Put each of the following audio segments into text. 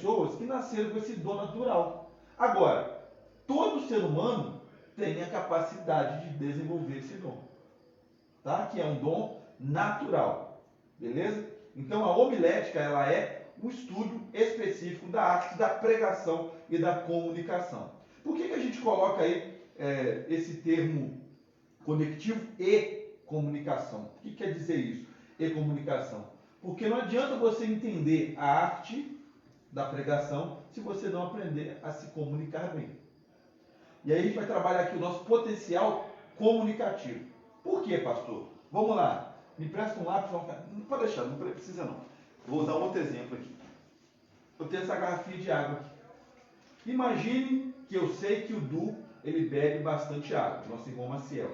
pessoas que nasceram com esse dom natural. Agora, todo ser humano tem a capacidade de desenvolver esse dom, tá? Que é um dom natural, beleza? Então a homilética, ela é um estudo específico da arte da pregação e da comunicação. Por que a gente coloca aí esse termo conectivo e comunicação? O que quer dizer isso? E comunicação? Porque não adianta você entender a arte da pregação se você não aprender a se comunicar bem. E aí a gente vai trabalhar aqui o nosso potencial comunicativo. Por quê, pastor? Vamos lá. Me presta um lápis. Não pode deixar, não precisa não. Vou usar outro exemplo aqui. Eu tenho essa garrafinha de água aqui. Imagine que eu sei que o Du, ele bebe bastante água, nosso irmão Maciel.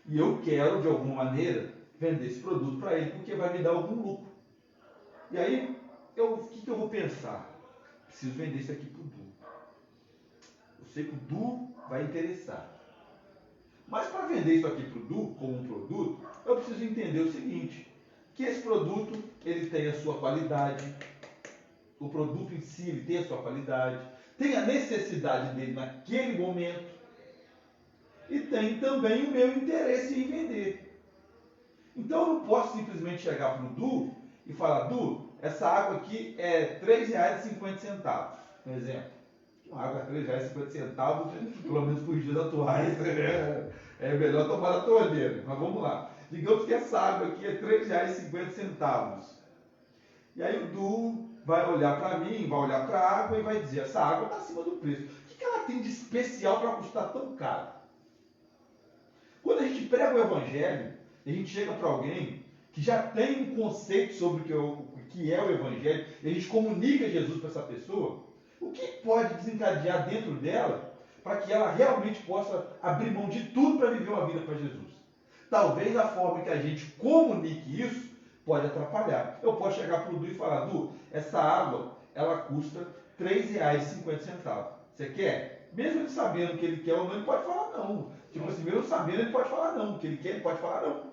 E eu quero, de alguma maneira, vender esse produto para ele, porque vai me dar algum lucro. E aí, o que eu vou pensar? Preciso vender isso aqui para o Du. Eu sei que o Du vai interessar. Mas para vender isso aqui para o Du, como um produto, eu preciso entender o seguinte, que esse produto, ele tem a sua qualidade, o produto em si, ele tem a sua qualidade, tem a necessidade dele naquele momento, e tem também o meu interesse em vender. Então eu não posso simplesmente chegar para o Du e falar, Du, essa água aqui é R$ 3,50, por exemplo. Uma água R$ 3,50, pelo menos para os dias atuais, é melhor tomar a torneira. Mas vamos lá. Digamos que essa água aqui é R$ 3,50. E aí o Du vai olhar para mim, vai olhar para a água e vai dizer, essa água está acima do preço. O que ela tem de especial para custar tão caro? Quando a gente prega o Evangelho, a gente chega para alguém que já tem um conceito sobre o que é o Evangelho, e a gente comunica Jesus para essa pessoa, o que pode desencadear dentro dela para que ela realmente possa abrir mão de tudo para viver uma vida para Jesus? Talvez a forma que a gente comunique isso pode atrapalhar. Eu posso chegar para o Du e falar, Du, essa água, ela custa R$ 3,50. Você quer? Mesmo ele sabendo o que ele quer ou não, ele pode falar não. Tipo assim, mesmo sabendo, ele pode falar não. O que ele quer, ele pode falar não.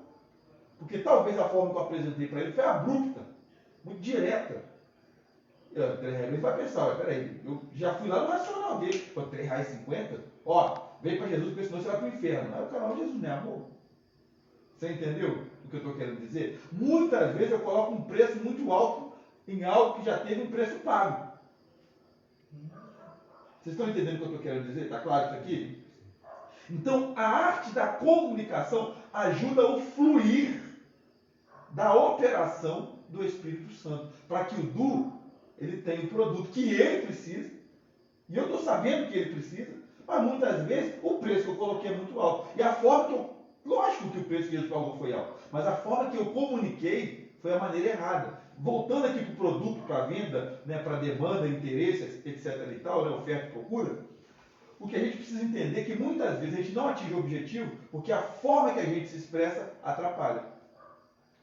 Porque talvez a forma que eu apresentei para ele foi abrupta, muito direta. Ele vai pensar, peraí, eu já fui lá no racional dele, por R$ 3,50, ó, vem para Jesus, porque senão você vai para o inferno. Não é o canal de Jesus, né, amor? Você entendeu o que eu estou querendo dizer? Muitas vezes eu coloco um preço muito alto em algo que já teve um preço pago. Vocês estão entendendo o que eu estou querendo dizer? Está claro isso aqui? Então, a arte da comunicação ajuda o fluir da operação do Espírito Santo, para que o Du, ele tenha o produto que ele precisa, e eu estou sabendo que ele precisa, mas muitas vezes o preço que eu coloquei é muito alto. E a forma que eu, lógico que o preço que Jesus pagou foi alto, mas a forma que eu comuniquei foi a maneira errada. Voltando aqui para o produto, para a venda, né, para a demanda, interesse, etc. e tal, né, oferta e procura, o que a gente precisa entender é que muitas vezes a gente não atinge o objetivo porque a forma que a gente se expressa atrapalha.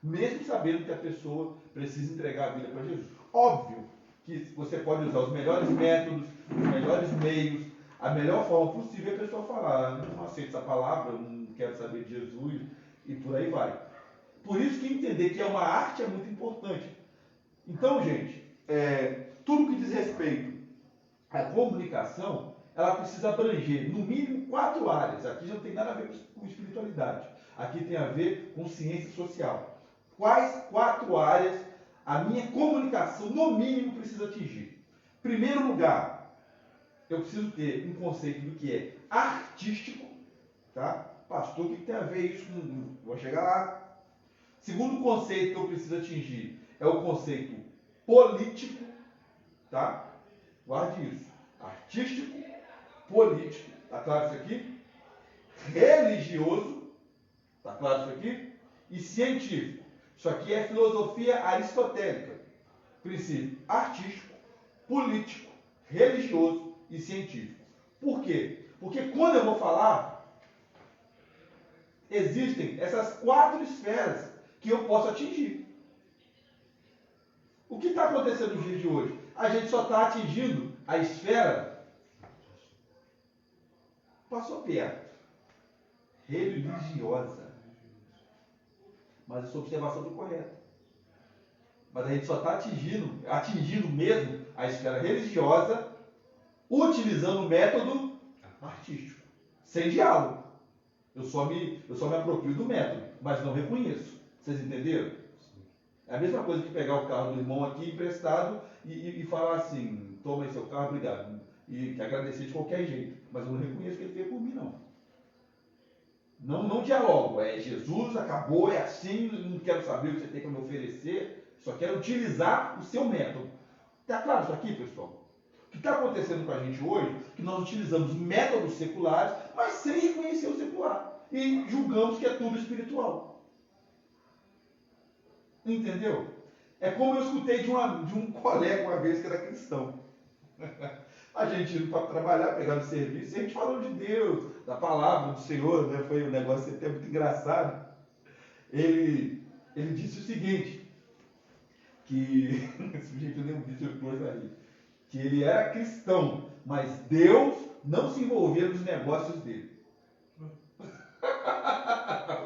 Mesmo sabendo que a pessoa precisa entregar a vida para Jesus. Óbvio que você pode usar os melhores métodos, os melhores meios, a melhor forma possível a pessoa falar, não aceito essa palavra, não quero saber de Jesus, e por aí vai. Por isso que entender que é uma arte é muito importante. Então, gente, tudo que diz respeito à comunicação, ela precisa abranger, no mínimo, 4 áreas. Aqui já não tem nada a ver com espiritualidade. Aqui tem a ver com ciência social. Quais 4 áreas a minha comunicação, no mínimo, precisa atingir? Primeiro lugar, eu preciso ter um conceito do que é artístico. Tá? Pastor, o que tem a ver isso com... Vou chegar lá. Segundo conceito que eu preciso atingir é o conceito político. Tá? Guarde isso. Artístico, político. Está claro isso aqui? Religioso. Está claro isso aqui? E científico. Isso aqui é filosofia aristotélica. Princípio artístico, político, religioso e científico. Por quê? Porque quando eu vou falar, existem essas 4 esferas que eu posso atingir. O que está acontecendo nos dias de hoje? A gente só está atingindo a esfera, passou perto, religiosa. Mas essa observação foi correta. Mas a gente só está atingindo mesmo a esfera religiosa, utilizando o método artístico, sem diálogo. Eu só me aproprio do método, mas não reconheço. Vocês entenderam? É a mesma coisa que pegar o carro do irmão aqui emprestado e falar assim, toma aí seu carro, obrigado. E que agradecer de qualquer jeito. Mas eu não reconheço que ele fez por mim, não. Não dialogo. É Jesus, acabou, é assim, não quero saber o que você tem para me oferecer, só quero utilizar o seu método. Está claro isso aqui, pessoal? O que está acontecendo com a gente hoje é que nós utilizamos métodos seculares, mas sem reconhecer o secular. E julgamos que é tudo espiritual. Entendeu? É como eu escutei de um colega uma vez que era cristão. A gente indo para trabalhar, pegando serviço, e a gente falando de Deus, da palavra do Senhor, né? Foi um negócio até muito engraçado. Ele disse o seguinte, que esse jeito eu nem vi depois aí, que ele era cristão, mas Deus não se envolvia nos negócios dele.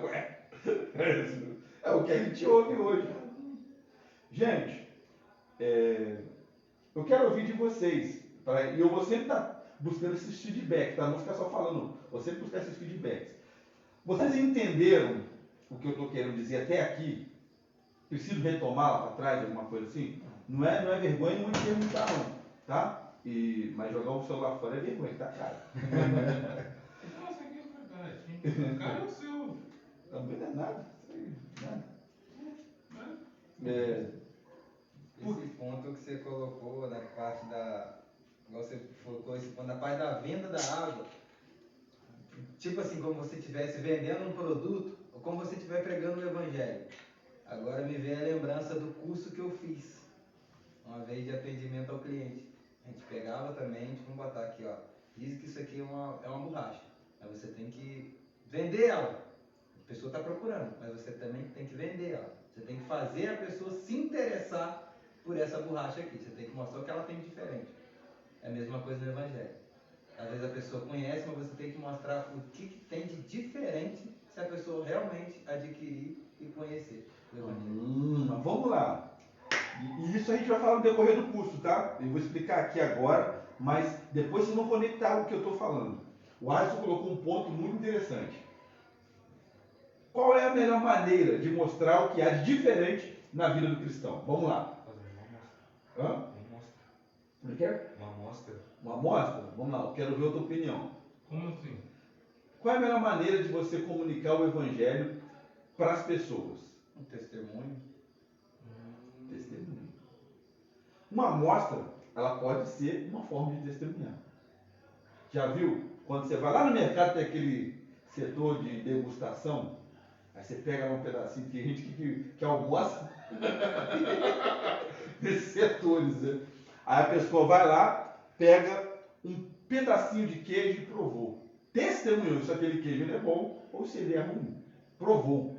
Ué, é o que a gente ouve hoje. Gente, eu quero ouvir de vocês, e eu vou sempre estar buscando esses feedbacks, tá? Não ficar só falando, vou sempre buscar esses feedbacks. Vocês entenderam o que eu estou querendo dizer até aqui? Preciso retomar lá para trás, alguma coisa assim? Não é vergonha não me perguntar não, tá? Mas jogar o celular fora é vergonha, tá, cara? Nossa, aqui é verdade. O cara é o seu. Também não é nada, isso aí, nada. Esse ponto que você colocou na parte da... Igual você colocou esse ponto, na parte da venda da água. Tipo assim, como você estivesse vendendo um produto, ou como você estiver pregando o evangelho. Agora me vem a lembrança do curso que eu fiz, uma vez de atendimento ao cliente. A gente pegava também, vamos botar aqui, ó. Diz que isso aqui é uma borracha. Mas você tem que vender ela. A pessoa está procurando, mas você também tem que vender ela. Você tem que fazer a pessoa se interessar por essa borracha aqui. Você tem que mostrar o que ela tem de diferente. É a mesma coisa no evangelho. Às vezes a pessoa conhece, mas você tem que mostrar o que tem de diferente se a pessoa realmente adquirir e conhecer o evangelho. Mas vamos lá. E isso a gente vai falar no decorrer do curso, tá? Eu vou explicar aqui agora, mas depois vocês vão conectar o que eu estou falando. O Alisson colocou um ponto muito interessante. Qual é a melhor maneira de mostrar o que há de diferente na vida do cristão? Vamos lá. Fazer uma amostra. Hã? Uma amostra. Como é que é? Uma amostra. Uma amostra? Vamos lá, eu quero ver a tua opinião. Como assim? Qual é a melhor maneira de você comunicar o evangelho para as pessoas? Um testemunho. Testemunho. Uma amostra, ela pode ser uma forma de testemunhar. Já viu? Quando você vai lá no mercado, tem aquele setor de degustação, aí você pega um pedacinho, tem gente que almoça nesses setores, né? Aí a pessoa vai lá, pega um pedacinho de queijo e provou. Testemunhou se aquele queijo ele é bom ou se ele é ruim. Provou.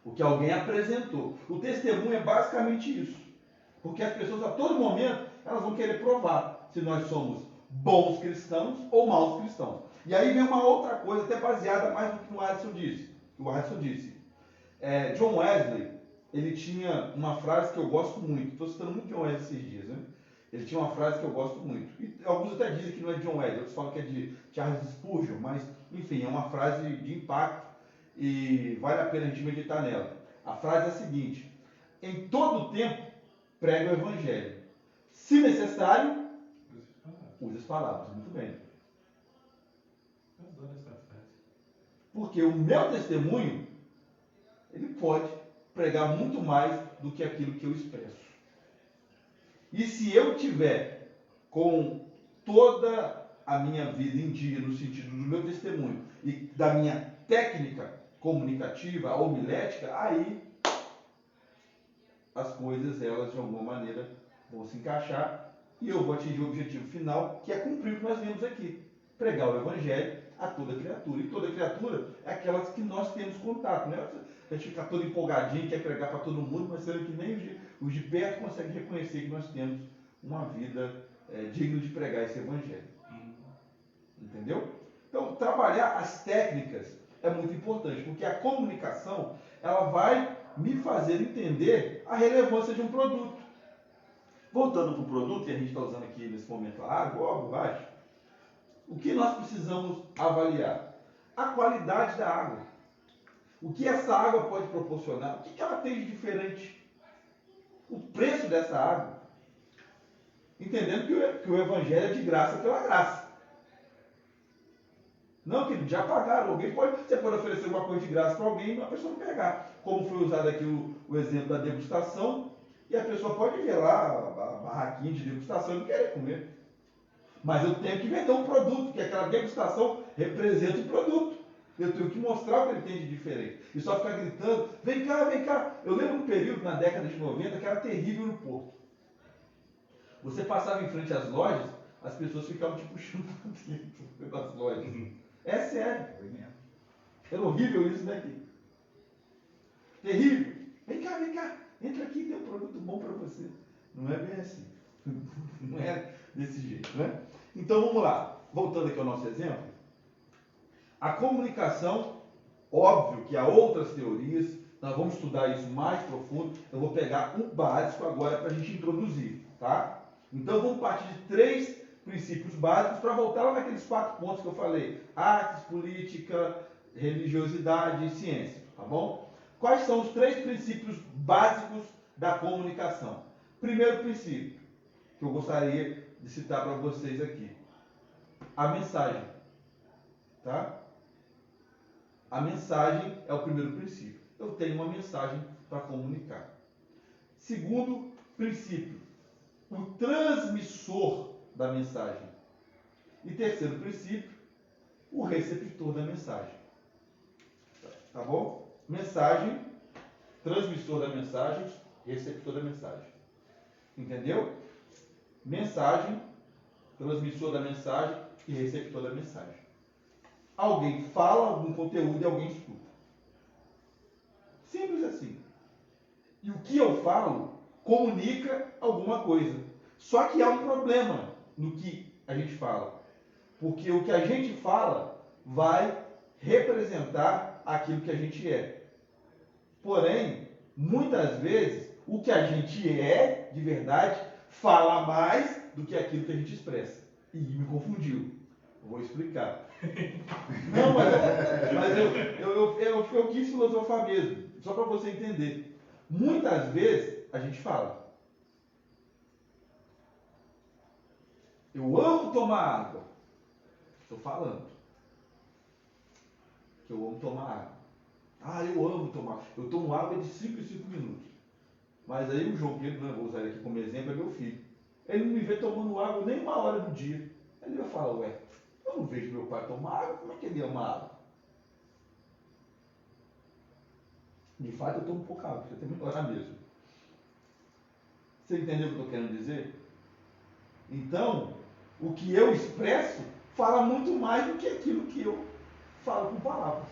O que alguém apresentou. O testemunho é basicamente isso. Porque as pessoas a todo momento elas vão querer provar se nós somos bons cristãos ou maus cristãos. E aí vem uma outra coisa, até baseada mais no que o Alisson disse. John Wesley, ele tinha uma frase que eu gosto muito. Estou citando muito John Wesley esses dias, né? Ele tinha uma frase que eu gosto muito. E alguns até dizem que não é de John Wesley, outros falam que é de Charles Spurgeon, mas enfim, é uma frase de impacto e vale a pena a gente meditar nela. A frase é a seguinte: em todo tempo, prega o evangelho. Se necessário, use as palavras. Muito bem. Eu adoro essa frase. Porque o meu testemunho, ele pode pregar muito mais do que aquilo que eu expresso. E se eu tiver com toda a minha vida em dia, no sentido do meu testemunho e da minha técnica comunicativa, homilética, aí as coisas, elas de alguma maneira vão se encaixar e eu vou atingir o objetivo final, que é cumprir o que nós vemos aqui. Pregar o evangelho a toda criatura. E toda criatura é aquelas que nós temos contato, né? A gente fica todo empolgadinho, quer pregar para todo mundo, mas sendo que nem os de perto conseguem reconhecer que nós temos uma vida digna de pregar esse evangelho. Entendeu? Então, trabalhar as técnicas é muito importante, porque a comunicação, ela vai me fazer entender a relevância de um produto. Voltando para o produto, que a gente está usando aqui nesse momento a água ou a borracha, o que nós precisamos avaliar? A qualidade da água. O que essa água pode proporcionar? O que ela tem de diferente? O preço dessa água. Entendendo que o Evangelho é de graça pela graça. Não, que já pagaram. Você pode oferecer uma coisa de graça para alguém e a pessoa não pegar. Como foi usado aqui o exemplo da degustação, e a pessoa pode ver lá a barraquinha de degustação e não querer comer. Mas eu tenho que vender um produto, porque aquela degustação representa um produto. Eu tenho que mostrar o que ele tem de diferente. E só ficar gritando, vem cá, vem cá. Eu lembro um período na década de 90 que era terrível no Porto. Você passava em frente às lojas, as pessoas ficavam te puxando para dentro das lojas. É sério. Era horrível isso, né, aqui? Terrível. Vem cá, entra aqui, tem um produto bom para você. Não é bem assim. Não é desse jeito, né? Então vamos lá. Voltando aqui ao nosso exemplo. A comunicação, óbvio que há outras teorias, nós vamos estudar isso mais profundo. Eu vou pegar o básico agora para a gente introduzir, tá? Então vamos partir de 3 princípios básicos para voltar lá naqueles 4 pontos que eu falei: artes, política, religiosidade e ciência, tá bom? Quais são os 3 princípios básicos da comunicação? Primeiro princípio que eu gostaria de citar para vocês aqui: a mensagem, tá? A mensagem é o primeiro princípio. Eu tenho uma mensagem para comunicar. Segundo princípio, o transmissor da mensagem. E terceiro princípio, o receptor da mensagem. Tá bom? Mensagem, transmissor da mensagem, receptor da mensagem. Entendeu? Mensagem, transmissor da mensagem e receptor da mensagem. Alguém fala algum conteúdo e alguém escuta. Simples assim. E o que eu falo comunica alguma coisa. Só que há um problema no que a gente fala. Porque o que a gente fala vai representar aquilo que a gente é. Porém, muitas vezes, o que a gente é, de verdade, fala mais do que aquilo que a gente expressa. E me confundiu. Vou explicar. Não, mas eu quis filosofar mesmo, só para você entender. Muitas vezes a gente fala: eu amo tomar água. Estou falando que eu amo tomar água. Ah, eu amo tomar. Eu tomo água de 5 em 5 minutos. Mas aí o João Pedro, vou usar ele aqui como exemplo, é meu filho. Ele não me vê tomando água nem 1 hora do dia. Ele vai falar: ué, eu não vejo meu pai tomar água, como é que ele ama água? De fato, eu tomo pouca água, porque eu tenho que orar mesmo. Você entendeu o que eu estou querendo dizer? Então, o que eu expresso fala muito mais do que aquilo que eu falo com palavras.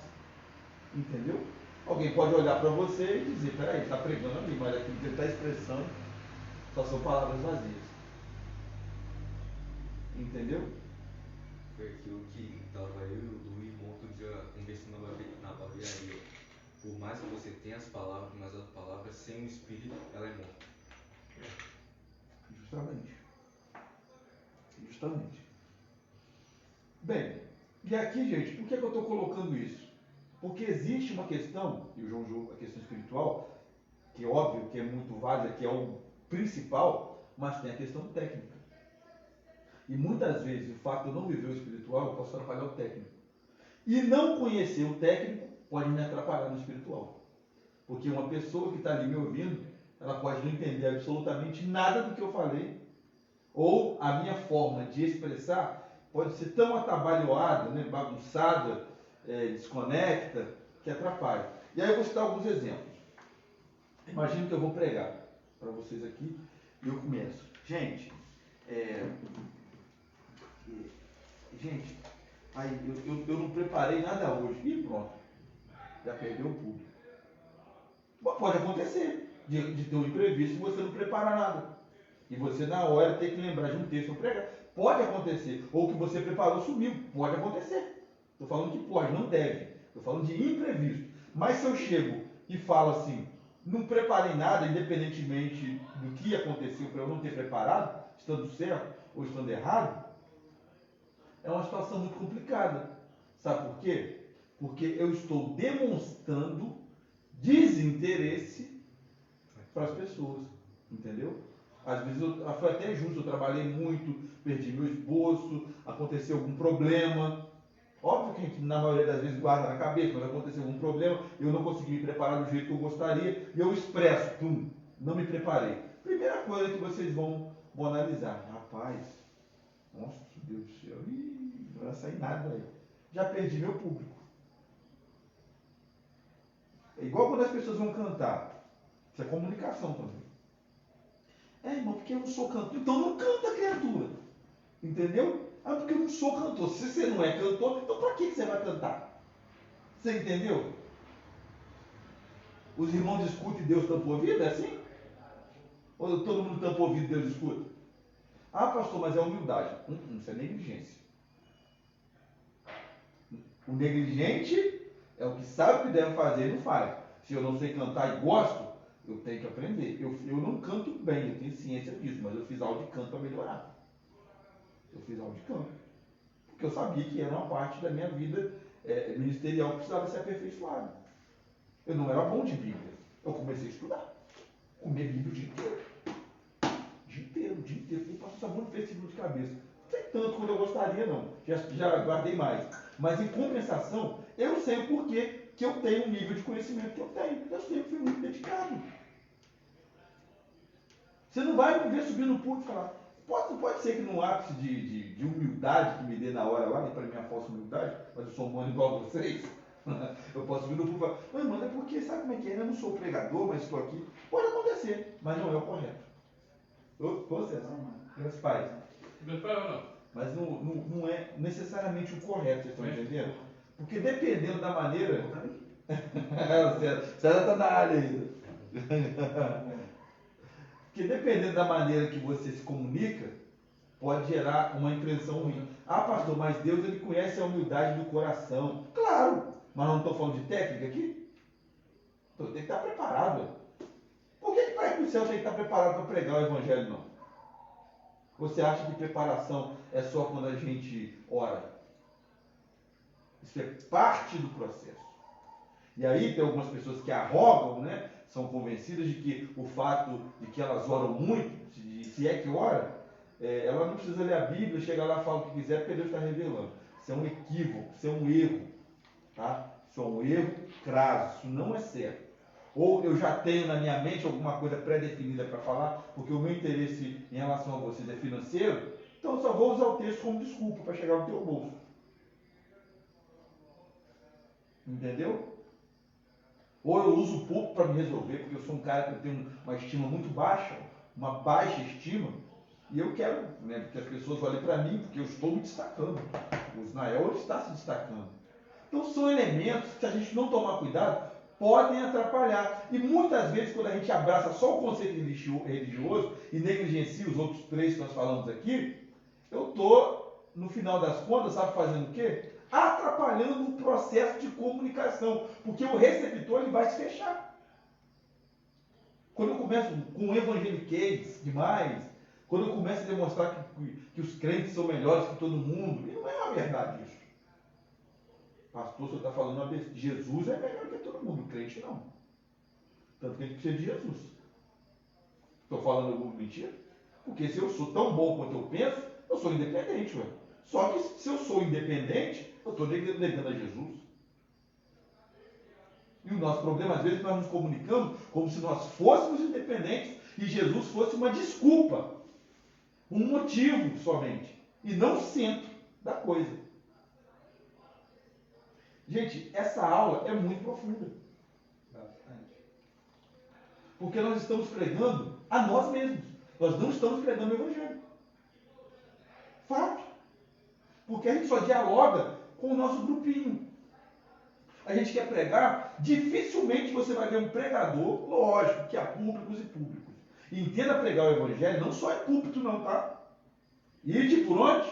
Entendeu? Alguém pode olhar para você e dizer: peraí, ele está pregando ali, mas aquilo que ele está expressando só são palavras vazias. Entendeu? Foi aquilo que estava eu e o Du e outro dia conversando na barbearia. Por mais que você tenha as palavras, mas as palavras sem o espírito, ela é morta. Justamente. Bem, e aqui, gente, por que eu estou colocando isso? Porque existe uma questão, e o João julga a questão espiritual, que é óbvio que é muito válida, que é o principal, mas tem a questão técnica. E muitas vezes o fato de eu não viver o espiritual, eu posso atrapalhar o técnico. E não conhecer o técnico pode me atrapalhar no espiritual. Porque uma pessoa que está ali me ouvindo, ela pode não entender absolutamente nada do que eu falei, ou a minha forma de expressar pode ser tão atabalhoada, né, bagunçada, desconecta, que atrapalha. E aí eu vou citar alguns exemplos. Imagino que eu vou pregar para vocês aqui e eu começo. Gente, aí eu não preparei nada hoje. E pronto, já perdeu o público. Pode acontecer de ter um imprevisto e você não preparar nada. E você na hora ter que lembrar de um texto para pregar. Pode acontecer. Ou que você preparou sumiu. Pode acontecer. Estou falando que pode, não deve. Estou falando de imprevisto. Mas se eu chego e falo assim, não preparei nada, independentemente do que aconteceu para eu não ter preparado, estando certo ou estando errado, é uma situação muito complicada. Sabe por quê? Porque eu estou demonstrando desinteresse para as pessoas, entendeu? Às vezes foi até justo, eu trabalhei muito, perdi meu esboço, aconteceu algum problema. Óbvio que a gente, na maioria das vezes, guarda na cabeça, mas aconteceu algum problema, eu não consegui me preparar do jeito que eu gostaria, e eu expresso, não me preparei. Primeira coisa que vocês vão analisar, rapaz, nossa, Deus do céu, não vai sair nada aí. Já perdi meu público. É igual quando as pessoas vão cantar. Isso é comunicação também. Irmão, porque eu não sou cantor. Então não canta, criatura. Entendeu? Porque eu não sou cantor. Se você não é cantor, então para que você vai cantar? Você entendeu? Os irmãos discutem e Deus tampa o ouvido? É assim? Ou todo mundo tampa o ouvido e Deus escuta? Ah, pastor, mas é humildade. Isso é negligência. O negligente é o que sabe o que deve fazer e não faz. Se eu não sei cantar e gosto, eu tenho que aprender. Eu não canto bem, eu tenho ciência disso, mas eu fiz aula de canto para melhorar. Eu fiz aula de canto. Porque eu sabia que era uma parte da minha vida ministerial que precisava ser aperfeiçoada. Eu não era bom de Bíblia. Eu comecei a estudar. Comer Bíblia o dia inteiro. O dia inteiro. Eu passo essa muito versículo de cabeça. Não sei tanto quanto eu gostaria, não. Já guardei mais. Mas em compensação, eu sei o porquê que eu tenho o nível de conhecimento que eu tenho. Eu sempre fui muito dedicado. Você não vai me ver subir no púlpito e falar. Pode ser que num ápice de humildade que me dê na hora lá, nem para minha falsa humildade, mas eu sou humano igual a vocês. Eu posso subir no púlpito e falar, mano, é porque sabe como é que é? Eu não sou pregador, mas estou aqui. Pode acontecer, mas não é o correto. Vocês, meus pais. Meus pais ou não? Mas não é necessariamente o correto, vocês estão entendendo? Porque dependendo da maneira. O César está na área ainda. Porque dependendo da maneira que você se comunica, pode gerar uma impressão ruim. Ah, pastor, mas Deus ele conhece a humildade do coração. Claro, mas não estou falando de técnica aqui? Então tem que estar preparado. Por que para ir para o céu tem que estar preparado para pregar o evangelho, não? Você acha que preparação é só quando a gente ora? Isso é parte do processo. E aí tem algumas pessoas que arrogam, né? São convencidas de que o fato de que elas oram muito, se é que ora, ela não precisa ler a Bíblia, chega lá e fala o que quiser, porque Deus está revelando. Isso é um equívoco, isso é um erro. Tá? Isso é um erro crasso, isso não é certo. Ou eu já tenho na minha mente alguma coisa pré-definida para falar, porque o meu interesse em relação a vocês é financeiro, então eu só vou usar o texto como desculpa para chegar no teu bolso. Entendeu? Ou eu uso o público para me resolver, porque eu sou um cara que eu tenho uma estima muito baixa, uma baixa estima, e eu quero, né, que as pessoas olhem para mim, porque eu estou me destacando. O Isnael está se destacando. Então são elementos que, se a gente não tomar cuidado, podem atrapalhar. E muitas vezes, quando a gente abraça só o conceito religioso e negligencia os outros três que nós falamos aqui, eu estou, no final das contas, sabe fazendo o quê? Atrapalhando o processo de comunicação, porque o receptor ele vai se fechar. Quando eu começo com evangeliquez demais, quando eu começo a demonstrar que os crentes são melhores que todo mundo, e não é uma verdade isso. Pastor, o senhor está falando uma besteira. Jesus é melhor que todo mundo, o crente não. Tanto que a gente precisa de Jesus. Estou falando alguma mentira? Porque se eu sou tão bom quanto eu penso, eu sou independente, ué. Só que se eu sou independente, eu estou negando a Jesus. E o nosso problema, às vezes, nós nos comunicamos como se nós fôssemos independentes e Jesus fosse uma desculpa, um motivo somente, e não o centro da coisa. Gente, essa aula é muito profunda. Bastante. Porque nós estamos pregando a nós mesmos. Nós não estamos pregando o Evangelho. Fato. Porque a gente só dialoga com o nosso grupinho. A gente quer pregar, dificilmente você vai ver um pregador, lógico, que há públicos e públicos. E entenda pregar o Evangelho não só em púlpito não, tá? E por onde?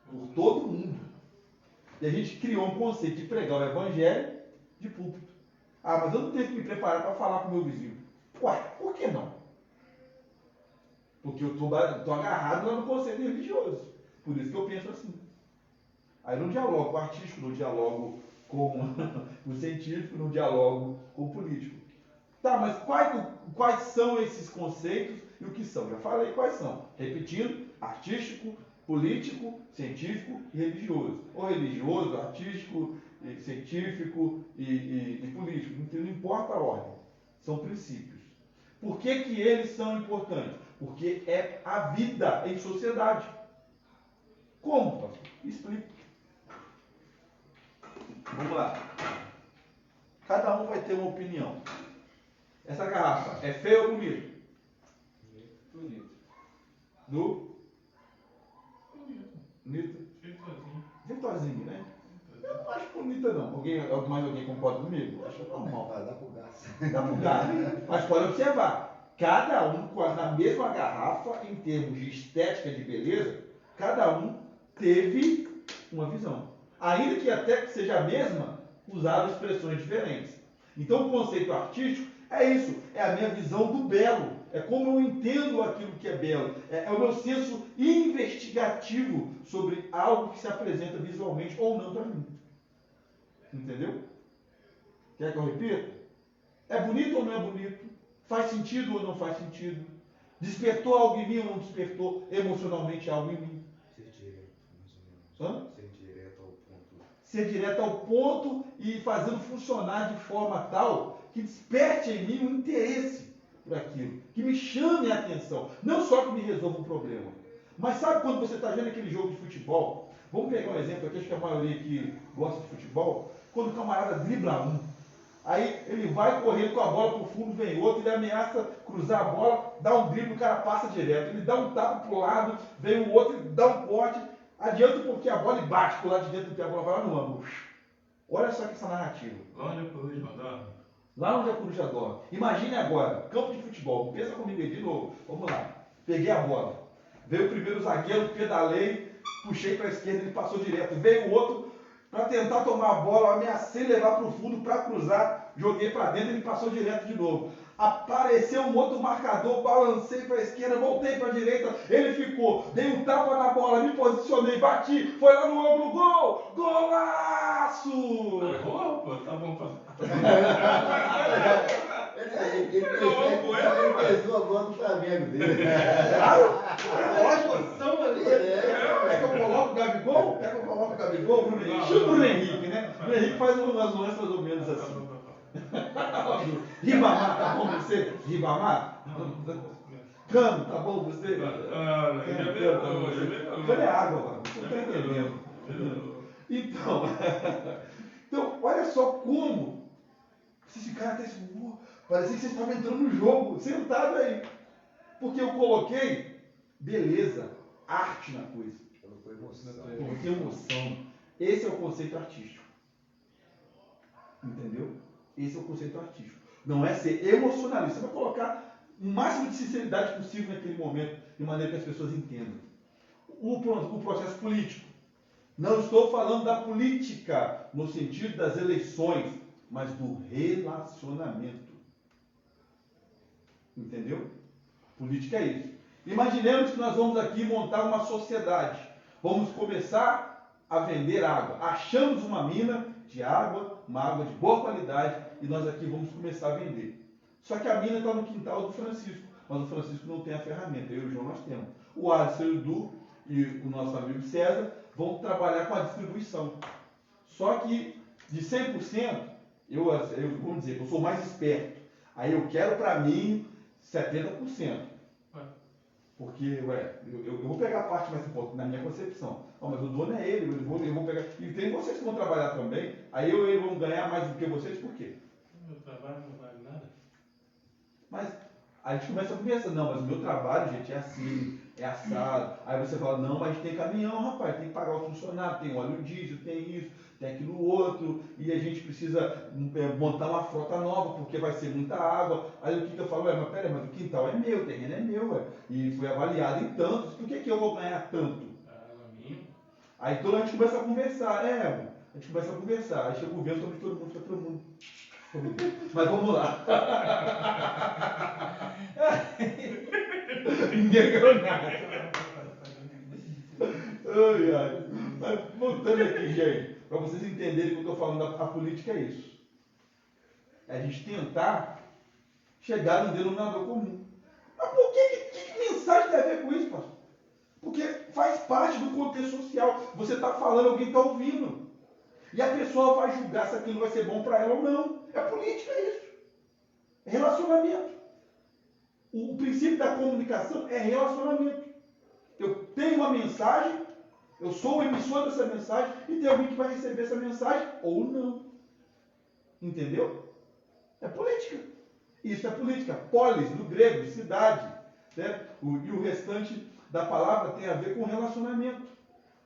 Por todo mundo. E a gente criou um conceito de pregar o Evangelho de púlpito. Ah, mas eu não tenho que me preparar para falar com o meu vizinho. Ué, por que não? Porque eu estou agarrado lá no conceito religioso. Por isso que eu penso assim. Aí no diálogo com o artístico, no diálogo com o científico, no diálogo com o político. Tá, mas quais são esses conceitos e o que são? Já falei quais são. Repetindo, artístico, político, científico e religioso. Ou religioso, artístico, científico e político. Não importa a ordem. São princípios. Por que eles são importantes? Porque é a vida em sociedade. Como, pastor? Explico. Vamos lá. Cada um vai ter uma opinião. Essa garrafa é feia ou bonita? Bonito. Do? Bonita? Jeitozinho. Jeitosinho, né? Eu não acho bonita não. Mais alguém concorda comigo? Acho normal. Dá pro gasto. Dá pro gato. Mas pode observar. Cada um na mesma garrafa, em termos de estética, de beleza, cada um teve uma visão. Ainda que até que seja a mesma, usaram expressões diferentes. Então o conceito artístico é isso, é a minha visão do belo, é como eu entendo aquilo que é belo, é o meu senso investigativo sobre algo que se apresenta visualmente ou não para mim. Entendeu? Quer que eu repita? É bonito ou não é bonito? Faz sentido ou não faz sentido? Despertou algo em mim ou não despertou emocionalmente algo em mim? Ser direto, mais ou menos. Hã? Ser direto ao ponto. Ser direto ao ponto e fazendo funcionar de forma tal que desperte em mim um interesse por aquilo, que me chame a atenção, não só que me resolva um problema. Mas sabe quando você está vendo aquele jogo de futebol? Vamos pegar um exemplo aqui, acho que a maioria aqui gosta de futebol, quando o camarada dribla um, aí ele vai correndo com a bola para o fundo, vem outro, ele ameaça cruzar a bola, dá um drible, o cara passa direto, ele dá um tapa para o lado, vem o outro, ele dá um corte, adianta porque a bola bate por lá de dentro, porque a bola vai lá no ângulo. Olha só que essa narrativa. Lá onde a coruja dorme. Lá onde a coruja dorme. Imagine agora, campo de futebol. Pensa comigo aí de novo. Vamos lá. Peguei a bola. Veio o primeiro zagueiro, pedalei, puxei para a esquerda, ele passou direto. Veio o outro para tentar tomar a bola, eu ameacei levar para o fundo para cruzar, joguei para dentro, ele passou direto de novo. Apareceu um outro marcador, balancei para a esquerda, voltei para a direita, ele ficou, dei um tapa na bola, me posicionei, bati, foi lá no ângulo, gol! Golaço! Errou, pô, tá bom pra. Ele pesou a bola do Flamengo dele. Claro! Lógico! Emoção ali, É que eu coloco o Gabigol? É que eu coloco o Gabigol? O Bruno Henrique. Chama o Bruno Henrique, né? O Bruno Henrique faz umas lances mais ou menos assim. Ribamar, tá bom você? Ribamar? Cano, tá bom você? Ah, já melhorou. Cano é água, mano. Você não tá entendendo. Então, olha só como vocês ficaram até assim, parecia que vocês estavam entrando no jogo, sentado aí. Porque eu coloquei beleza, arte na coisa. Colocou emoção. Coloquei emoção. Esse é o conceito artístico. Entendeu? Esse é o conceito artístico. Não é ser emocionalista. Você vai colocar o máximo de sinceridade possível naquele momento, de maneira que as pessoas entendam. O processo político. Não estou falando da política no sentido das eleições, mas do relacionamento. Entendeu? Política é isso. Imaginemos que nós vamos aqui montar uma sociedade. Vamos começar a vender água. Achamos uma mina de água, uma água de boa qualidade, e nós aqui vamos começar a vender. Só que a mina está no quintal do Francisco, mas o Francisco não tem a ferramenta, eu e o João nós temos. O Alisson e o Du e o nosso amigo César vão trabalhar com a distribuição. Só que de 100%, vamos dizer, eu sou mais esperto. Aí eu quero para mim 70%. Porque, eu vou pegar a parte mais importante na minha concepção. Mas o dono é ele, eu vou pegar. E tem vocês que vão trabalhar também. Aí eu e ele vão ganhar mais do que vocês, por quê? Meu trabalho não vale nada. Mas a gente começa a conversar, não, mas o meu trabalho, gente, é assim, é assado. Aí você fala, não, mas tem caminhão, rapaz, tem que pagar o funcionário, tem óleo diesel, tem isso, tem aquilo outro, e a gente precisa montar uma frota nova, porque vai ser muita água. Aí o que eu falo, mas peraí, mas o quintal é meu, o terreno é meu, e foi avaliado em tantos, por que eu vou ganhar tanto? Aí então a gente começa a conversar, aí chega o governo, todo mundo fica todo mundo. Mas vamos lá. Ninguém ganhou nada. Ai, ai. Mas voltando aqui, gente, para vocês entenderem o que eu estou falando, a política é isso. É a gente tentar chegar num denominador comum. Mas por que mensagem tem a ver com isso, pastor? Porque faz parte do contexto social. Você está falando, alguém está ouvindo. E a pessoa vai julgar se aquilo vai ser bom para ela ou não. É política isso. É relacionamento. O princípio da comunicação é relacionamento. Eu tenho uma mensagem, eu sou o emissor dessa mensagem, e tem alguém que vai receber essa mensagem ou não. Entendeu? É política. Isso é política. Polis, do grego, cidade. Né? E o restante da palavra tem a ver com relacionamento.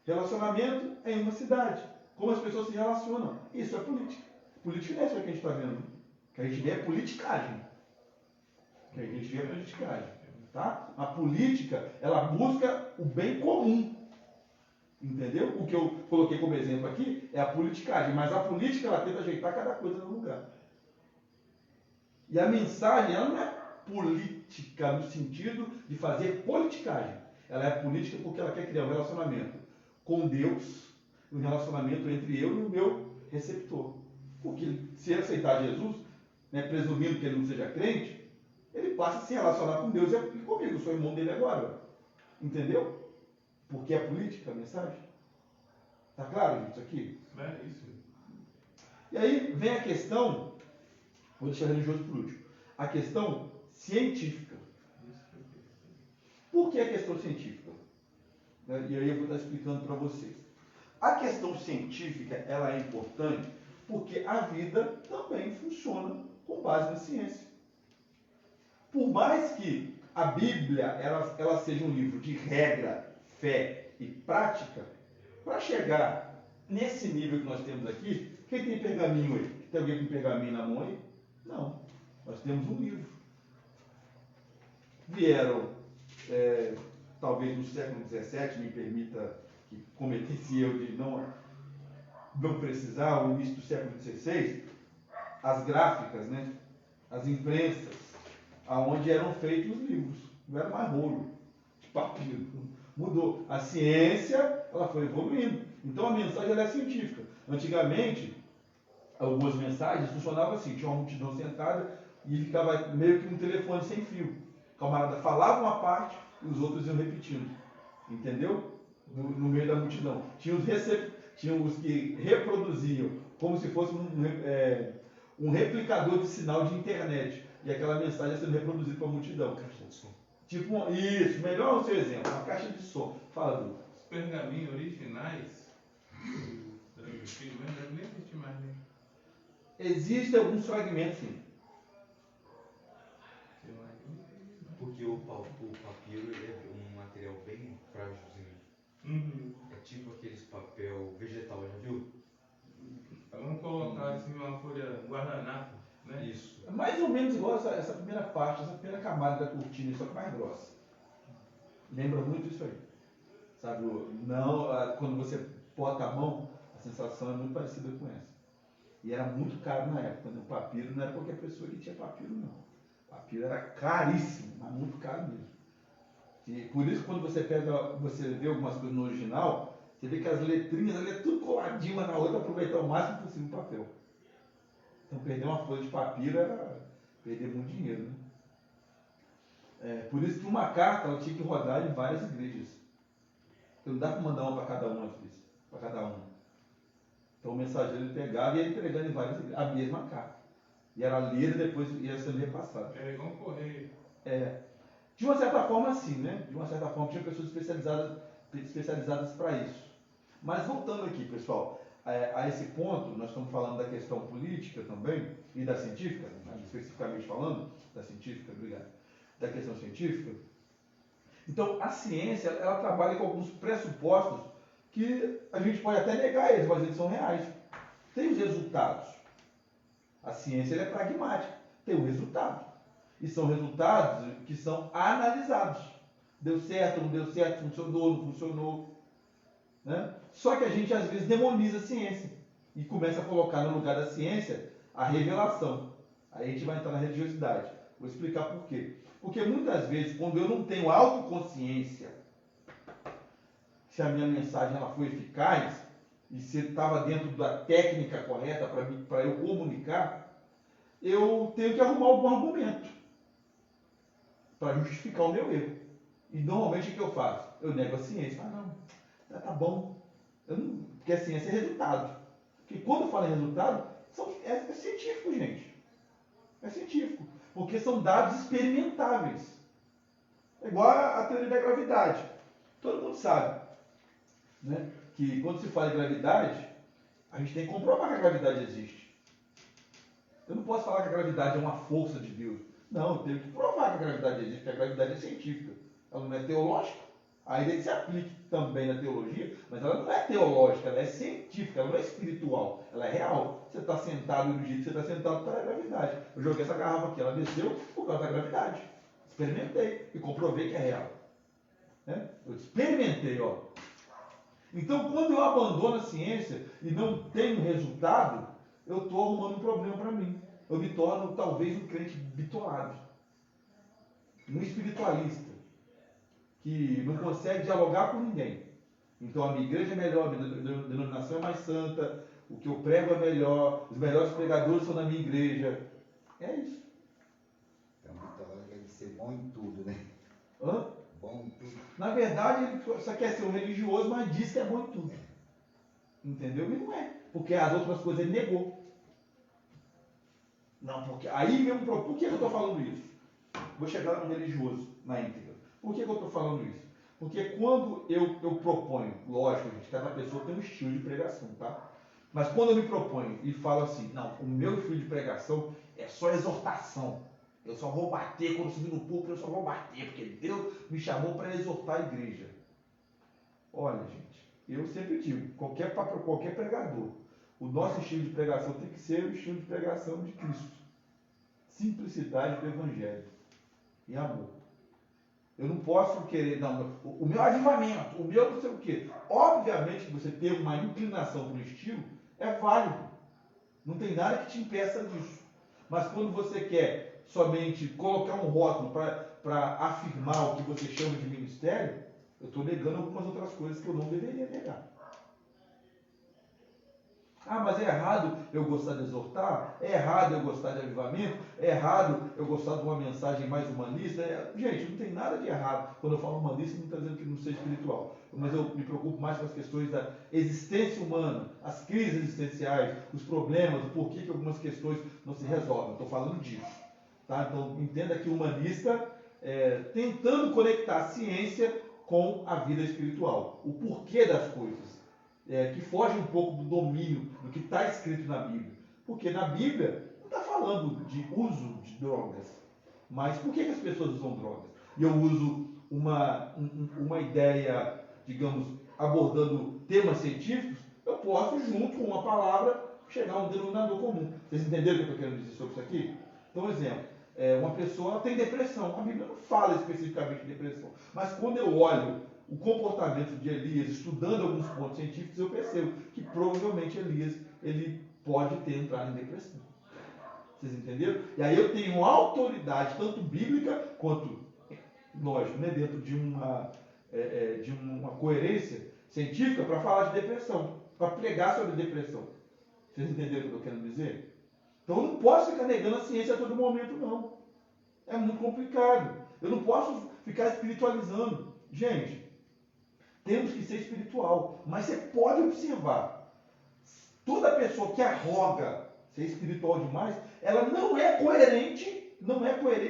Relacionamento é em uma cidade. Como as pessoas se relacionam. Isso é política. Política não é isso que a gente está vendo. O que a gente vê é politicagem. O que a gente vê é politicagem. Tá? A política, ela busca o bem comum. Entendeu? O que eu coloquei como exemplo aqui é a politicagem. Mas a política, ela tenta ajeitar cada coisa no lugar. E a mensagem, ela não é política no sentido de fazer politicagem. Ela é política porque ela quer criar um relacionamento com Deus, um relacionamento entre eu e o meu receptor. Porque se ele aceitar Jesus, né, presumindo que ele não seja crente, ele passa a se relacionar com Deus e comigo. Eu sou irmão dele agora. Entendeu? Porque é política a mensagem. Está claro, gente, isso aqui? É isso. E aí vem a questão, vou deixar religioso por último, a questão científica. Por que a questão científica? E aí eu vou estar explicando para vocês. A questão científica, ela é importante porque a vida também funciona com base na ciência. Por mais que a Bíblia ela seja um livro de regra, fé e prática, para chegar nesse nível que nós temos aqui, quem tem pergaminho aí? Tem alguém com pergaminho na mão aí? Não. Nós temos um livro. Vieram, talvez no século XVII, me permita que cometesse erro de não precisar, o início do século XVI, as gráficas, né? As imprensas, aonde eram feitos os livros. Não era mais rolo de papiro. Mudou. A ciência, ela foi evoluindo. Então a mensagem ela é científica. Antigamente, algumas mensagens funcionavam assim, tinha uma multidão sentada e ficava meio que um telefone sem fio. O camarada falava uma parte e os outros iam repetindo. Entendeu? No meio da multidão. Tinha os que reproduziam, como se fosse um replicador de sinal de internet. E aquela mensagem sendo reproduzida para a multidão. Caixa de som. Tipo, isso, melhor o seu exemplo, uma caixa de som. Fala, Du. Os pergaminhos originais do antigo, não deve nem existir mais, né? Existem alguns fragmentos, sim. Sei lá, Porque o papiro ele é um material bem frágilzinho. Uhum. É tipo aqueles papel vegetal, já viu? Vamos colocar assim uma folha guardanapo, né? Isso. É mais ou menos igual essa primeira parte, essa primeira camada da cortina, só que mais grossa. Lembra muito isso aí. Sabe, quando você bota a mão, a sensação é muito parecida com essa. E era muito caro na época, né? O papiro não era qualquer pessoa que tinha papiro, não. O papiro era caríssimo, mas muito caro mesmo. E por isso, quando você vê algumas coisas no original, você vê que as letrinhas ali é tudo coladinho uma na outra, aproveitar o máximo possível o papel. Então, perder uma folha de papiro era perder muito dinheiro, né? Por isso que uma carta ela tinha que rodar em várias igrejas. Então, não dá para mandar uma para cada um, às vezes, para cada um. Então, o mensageiro ele pegava e ia entregando em várias igrejas, a mesma carta. E era lida e depois ia sendo repassada. É igual um correio. De uma certa forma, sim, né? De uma certa forma, tinha pessoas especializadas para isso. Mas voltando aqui, pessoal, a esse ponto, nós estamos falando da questão política também, e da científica, especificamente falando, da científica, obrigado, da questão científica. Então, a ciência, ela trabalha com alguns pressupostos que a gente pode até negar eles, mas eles são reais. Tem os resultados. A ciência ela é pragmática, tem o resultado. E são resultados que são analisados. Deu certo, não deu certo, funcionou, não funcionou. Né? Só que a gente às vezes demoniza a ciência e começa a colocar no lugar da ciência a revelação. Aí a gente vai entrar na religiosidade. Vou explicar por quê. Porque muitas vezes, quando eu não tenho autoconsciência, se a minha mensagem ela foi eficaz, e se estava dentro da técnica correta para eu comunicar, eu tenho que arrumar algum argumento para justificar o meu erro. E normalmente o que eu faço? Eu nego a ciência. Ah, não, já tá bom. Porque a ciência é resultado. Porque quando eu falo em resultado, é científico, gente. É científico. Porque são dados experimentáveis. É igual a teoria da gravidade. Todo mundo sabe, né, que quando se fala em gravidade, a gente tem que comprovar que a gravidade existe. Eu não posso falar que a gravidade é uma força de Deus. Não, eu tenho que provar que a gravidade existe, porque a gravidade é científica. Ela não é teológica. Ainda que se aplique também na teologia, mas ela não é teológica, ela é científica, ela não é espiritual, ela é real. Você está sentado do jeito que você está sentado por causa da gravidade. Eu joguei essa garrafa aqui, ela desceu por causa da gravidade. Experimentei e comprovei que é real. Né? Eu experimentei, ó. Então, quando eu abandono a ciência e não tenho resultado, eu estou arrumando um problema para mim. Eu me torno talvez um crente bitolado, um espiritualista, que não consegue dialogar com ninguém. Então a minha igreja é melhor, a minha denominação é mais santa, o que eu prego é melhor, os melhores pregadores são na minha igreja. É isso. Então, bitolado deve ser bom em tudo, né? Hã? Bom em tudo. Na verdade, ele só quer ser um religioso, mas diz que é bom em tudo. Entendeu? E não é. Porque as outras coisas ele negou. Não, porque aí mesmo, por que eu estou falando isso? Vou chegar lá no religioso, na íntegra. Por que eu estou falando isso? Porque quando eu proponho, lógico, gente, cada pessoa tem um estilo de pregação, tá? Mas quando eu me proponho e falo assim, não, o meu estilo de pregação é só exortação. Eu só vou bater quando subir no púlpito, eu só vou bater, porque Deus me chamou para exortar a igreja. Olha, gente, eu sempre digo, para qualquer pregador, o nosso estilo de pregação tem que ser o estilo de pregação de Cristo. Simplicidade do Evangelho e amor. Eu não posso querer, não, o meu avivamento, o meu não sei o quê. Obviamente que você ter uma inclinação para o estilo é válido. Não tem nada que te impeça disso. Mas quando você quer somente colocar um rótulo para afirmar o que você chama de ministério, eu estou negando algumas outras coisas que eu não deveria negar. Ah, mas é errado eu gostar de exortar? É errado eu gostar de avivamento? É errado eu gostar de uma mensagem mais humanista? Gente, não tem nada de errado. Quando eu falo humanista, não está dizendo que não seja espiritual. Mas eu me preocupo mais com as questões da existência humana, as crises existenciais, os problemas, o porquê que algumas questões não se resolvem. Estou falando disso. Tá? Então, entenda que o humanista tentando conectar a ciência com a vida espiritual. O porquê das coisas. Que foge um pouco do domínio do que está escrito na Bíblia. Porque na Bíblia não está falando de uso de drogas. Mas por que as pessoas usam drogas? E eu uso uma ideia, digamos, abordando temas científicos, eu posso, junto com uma palavra, chegar a um denominador comum. Vocês entenderam o que eu estou querendo dizer sobre isso aqui? Então, um exemplo. Uma pessoa tem depressão. A Bíblia não fala especificamente de depressão. Mas quando eu olho o comportamento de Elias, estudando alguns pontos científicos, eu percebo que provavelmente Elias ele pode ter entrado em depressão. Vocês entenderam? E aí eu tenho autoridade, tanto bíblica quanto, lógico, né, dentro de uma coerência científica, para falar de depressão, para pregar sobre depressão. Vocês entenderam o que eu estou querendo dizer? Então eu não posso ficar negando a ciência a todo momento, não. É muito complicado. Eu não posso ficar espiritualizando. Gente, temos que ser espiritual. Mas você pode observar, toda pessoa que arroga ser espiritual demais, ela não é coerente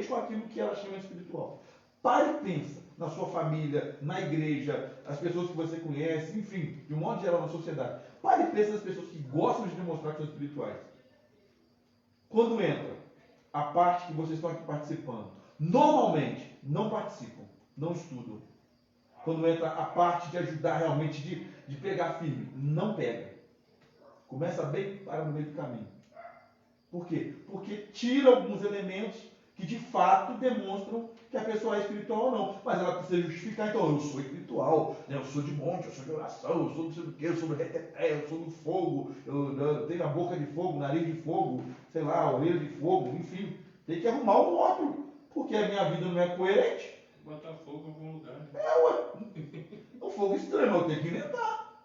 com aquilo que ela chama de espiritual. Pare e pensa na sua família, na igreja, as pessoas que você conhece, enfim, de um modo geral na sociedade. Pare e pensa nas pessoas que gostam de demonstrar que são espirituais. Quando entra a parte que vocês estão aqui participando, normalmente não participam, não estudam. Quando entra a parte de ajudar realmente, de pegar firme, não pega. Começa bem para no meio do caminho. Por quê? Porque tira alguns elementos que de fato demonstram que a pessoa é espiritual ou não. Mas ela precisa justificar, então, eu sou espiritual, né? Eu sou de monte, eu sou de oração, eu sou não sei do que, eu sou do reteté, eu sou do fogo, eu tenho a boca de fogo, nariz de fogo, sei lá, a orelha de fogo, enfim. Tem que arrumar um rótulo, porque a minha vida não é coerente. Botar fogo em algum lugar. Né? O fogo extremo, eu tenho que inventar.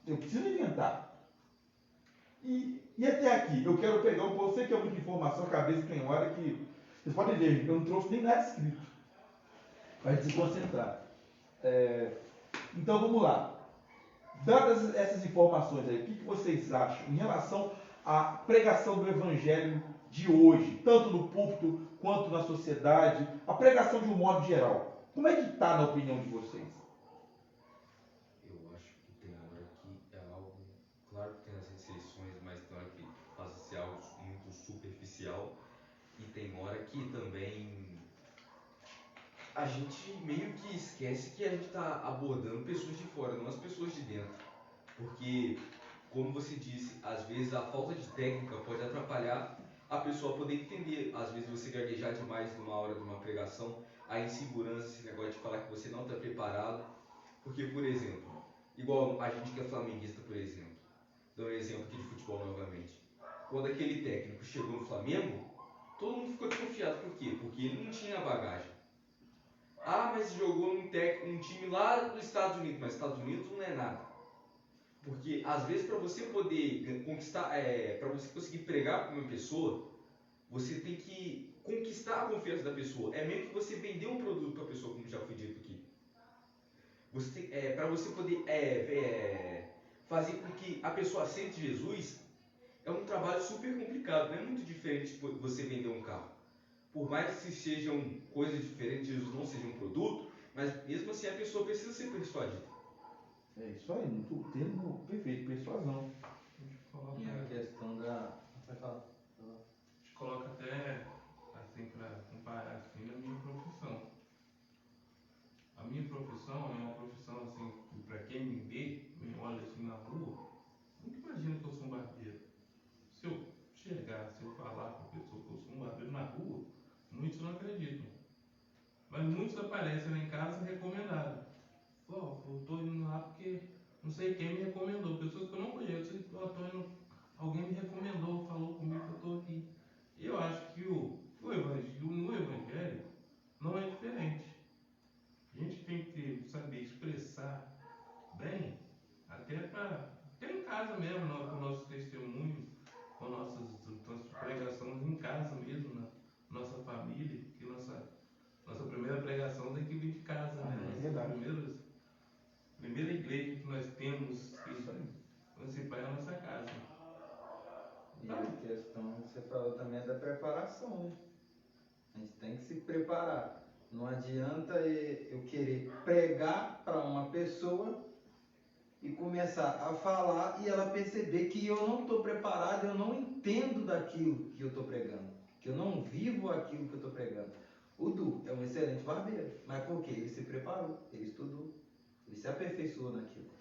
Eu preciso inventar. E até aqui, eu quero pegar um pouco, eu sei que é muita informação, a cabeça tem hora que. Vocês podem ver, eu não trouxe nem nada escrito. Para se concentrar. Então vamos lá. Dadas essas informações aí, o que vocês acham em relação à pregação do Evangelho de hoje, tanto no púlpito quanto na sociedade, a pregação de um modo geral? Como é que está na opinião de vocês? Eu acho que tem hora que é algo, claro que tem as restrições, mas tem hora que passa a ser algo muito superficial e tem hora que também a gente meio que esquece que a gente está abordando pessoas de fora, não as pessoas de dentro. Porque, como você disse, às vezes a falta de técnica pode atrapalhar a pessoa poder entender. Às vezes você gaguejar demais numa hora de uma pregação, a insegurança, esse negócio de falar que você não está preparado. Porque, por exemplo, igual a gente que é flamenguista, por exemplo, dou um exemplo aqui de futebol novamente. Quando aquele técnico chegou no Flamengo, todo mundo ficou desconfiado. Por quê? Porque ele não tinha bagagem. Ah, mas jogou num time lá dos Estados Unidos, mas Estados Unidos não é nada. Porque às vezes para você poder conquistar, para você conseguir pregar para uma pessoa, você tem que conquistar a confiança da pessoa. É meio que você vender um produto para a pessoa, como já foi dito aqui. Para você poder fazer com que a pessoa aceite Jesus, é um trabalho super complicado. Não é muito diferente de você vender um carro. Por mais que sejam coisas diferentes, Jesus não seja um produto, mas mesmo assim a pessoa precisa ser persuadida. É isso aí, muito termo perfeito, persuasão. E a questão da. Vai falar. A gente coloca até, assim, para comparar assim, a minha profissão. A minha profissão é uma profissão, assim, que para quem me vê, me olha assim na rua, nunca imagina que eu sou um barbeiro. Se eu chegar, se eu falar para a pessoa que eu sou um barbeiro na rua, muitos não acreditam. Mas muitos aparecem lá em casa recomendados. Pô, eu estou indo lá porque não sei quem me recomendou. Pessoas que eu não conheço. Alguém me recomendou, falou comigo que eu estou aqui. E eu acho que no Evangelho não é diferente. A gente tem que saber expressar bem, até em casa mesmo, com o nosso testemunho, com nossas pregações em casa mesmo, na nossa família, que nossa primeira pregação tem que vir de casa, né? Primeira igreja que nós temos que participar é a nossa casa. E a questão que você falou também é da preparação, né? A gente tem que se preparar. Não adianta eu querer pregar para uma pessoa e começar a falar e ela perceber que eu não estou preparado, eu não entendo daquilo que eu estou pregando, que eu não vivo aquilo que eu estou pregando. O Du é um excelente barbeiro, mas por quê? Ele se preparou, ele estudou, ele se aperfeiçoou naquilo.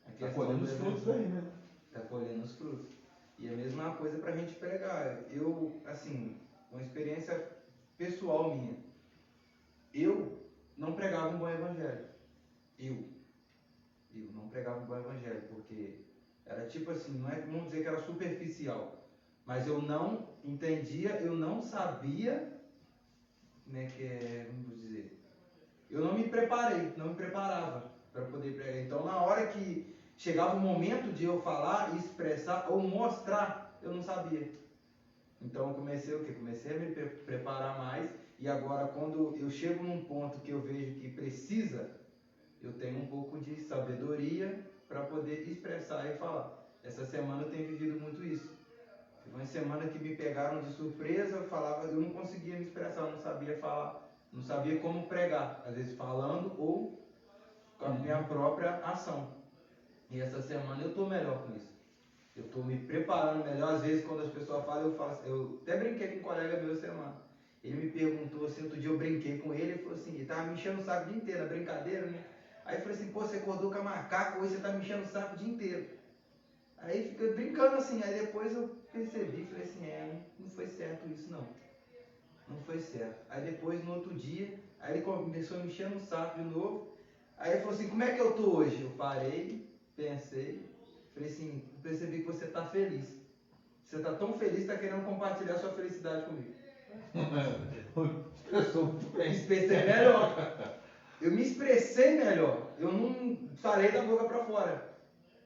Está colhendo os frutos aí, né? Está colhendo os frutos. E a mesma coisa para a gente pregar. Eu, assim, uma experiência pessoal minha, eu não pregava um bom evangelho. Eu não pregava um bom evangelho, porque era tipo assim, não é como dizer que era superficial, mas eu não entendia, eu não sabia, como é que é, vamos dizer, eu não me preparei, não me preparava para poder pregar. Então na hora que chegava o momento de eu falar, expressar ou mostrar, eu não sabia. Então eu comecei o quê? Comecei a me preparar mais, e agora quando eu chego num ponto que eu vejo que precisa, eu tenho um pouco de sabedoria para poder expressar e falar. Essa semana eu tenho vivido muito isso. Foi uma semana que me pegaram de surpresa, eu não conseguia me expressar, eu não sabia falar, não sabia como pregar, às vezes falando ou com a minha própria ação. E essa semana eu estou melhor com isso. Eu estou me preparando melhor. Às vezes quando as pessoas falam, eu falo assim, eu até brinquei com um colega meu essa semana. Ele me perguntou assim, outro dia eu brinquei com ele, ele falou assim, ele estava me enchendo o saco o dia inteiro, na brincadeira, né? Aí eu falei assim, pô, você acordou com a macaca, hoje você está me enchendo o saco o dia inteiro. Aí fica brincando assim, aí depois eu percebi, falei assim, não foi certo isso não. não foi certo. Aí depois, no outro dia, aí ele começou a me encher no saco de novo. Aí ele falou assim, como é que eu tô hoje? Eu parei, pensei, falei assim, percebi que você tá feliz. Você tá tão feliz, tá querendo compartilhar sua felicidade comigo. Expressou muito Me bem. expressei melhor. Eu me expressei melhor. Eu não falei da boca para fora.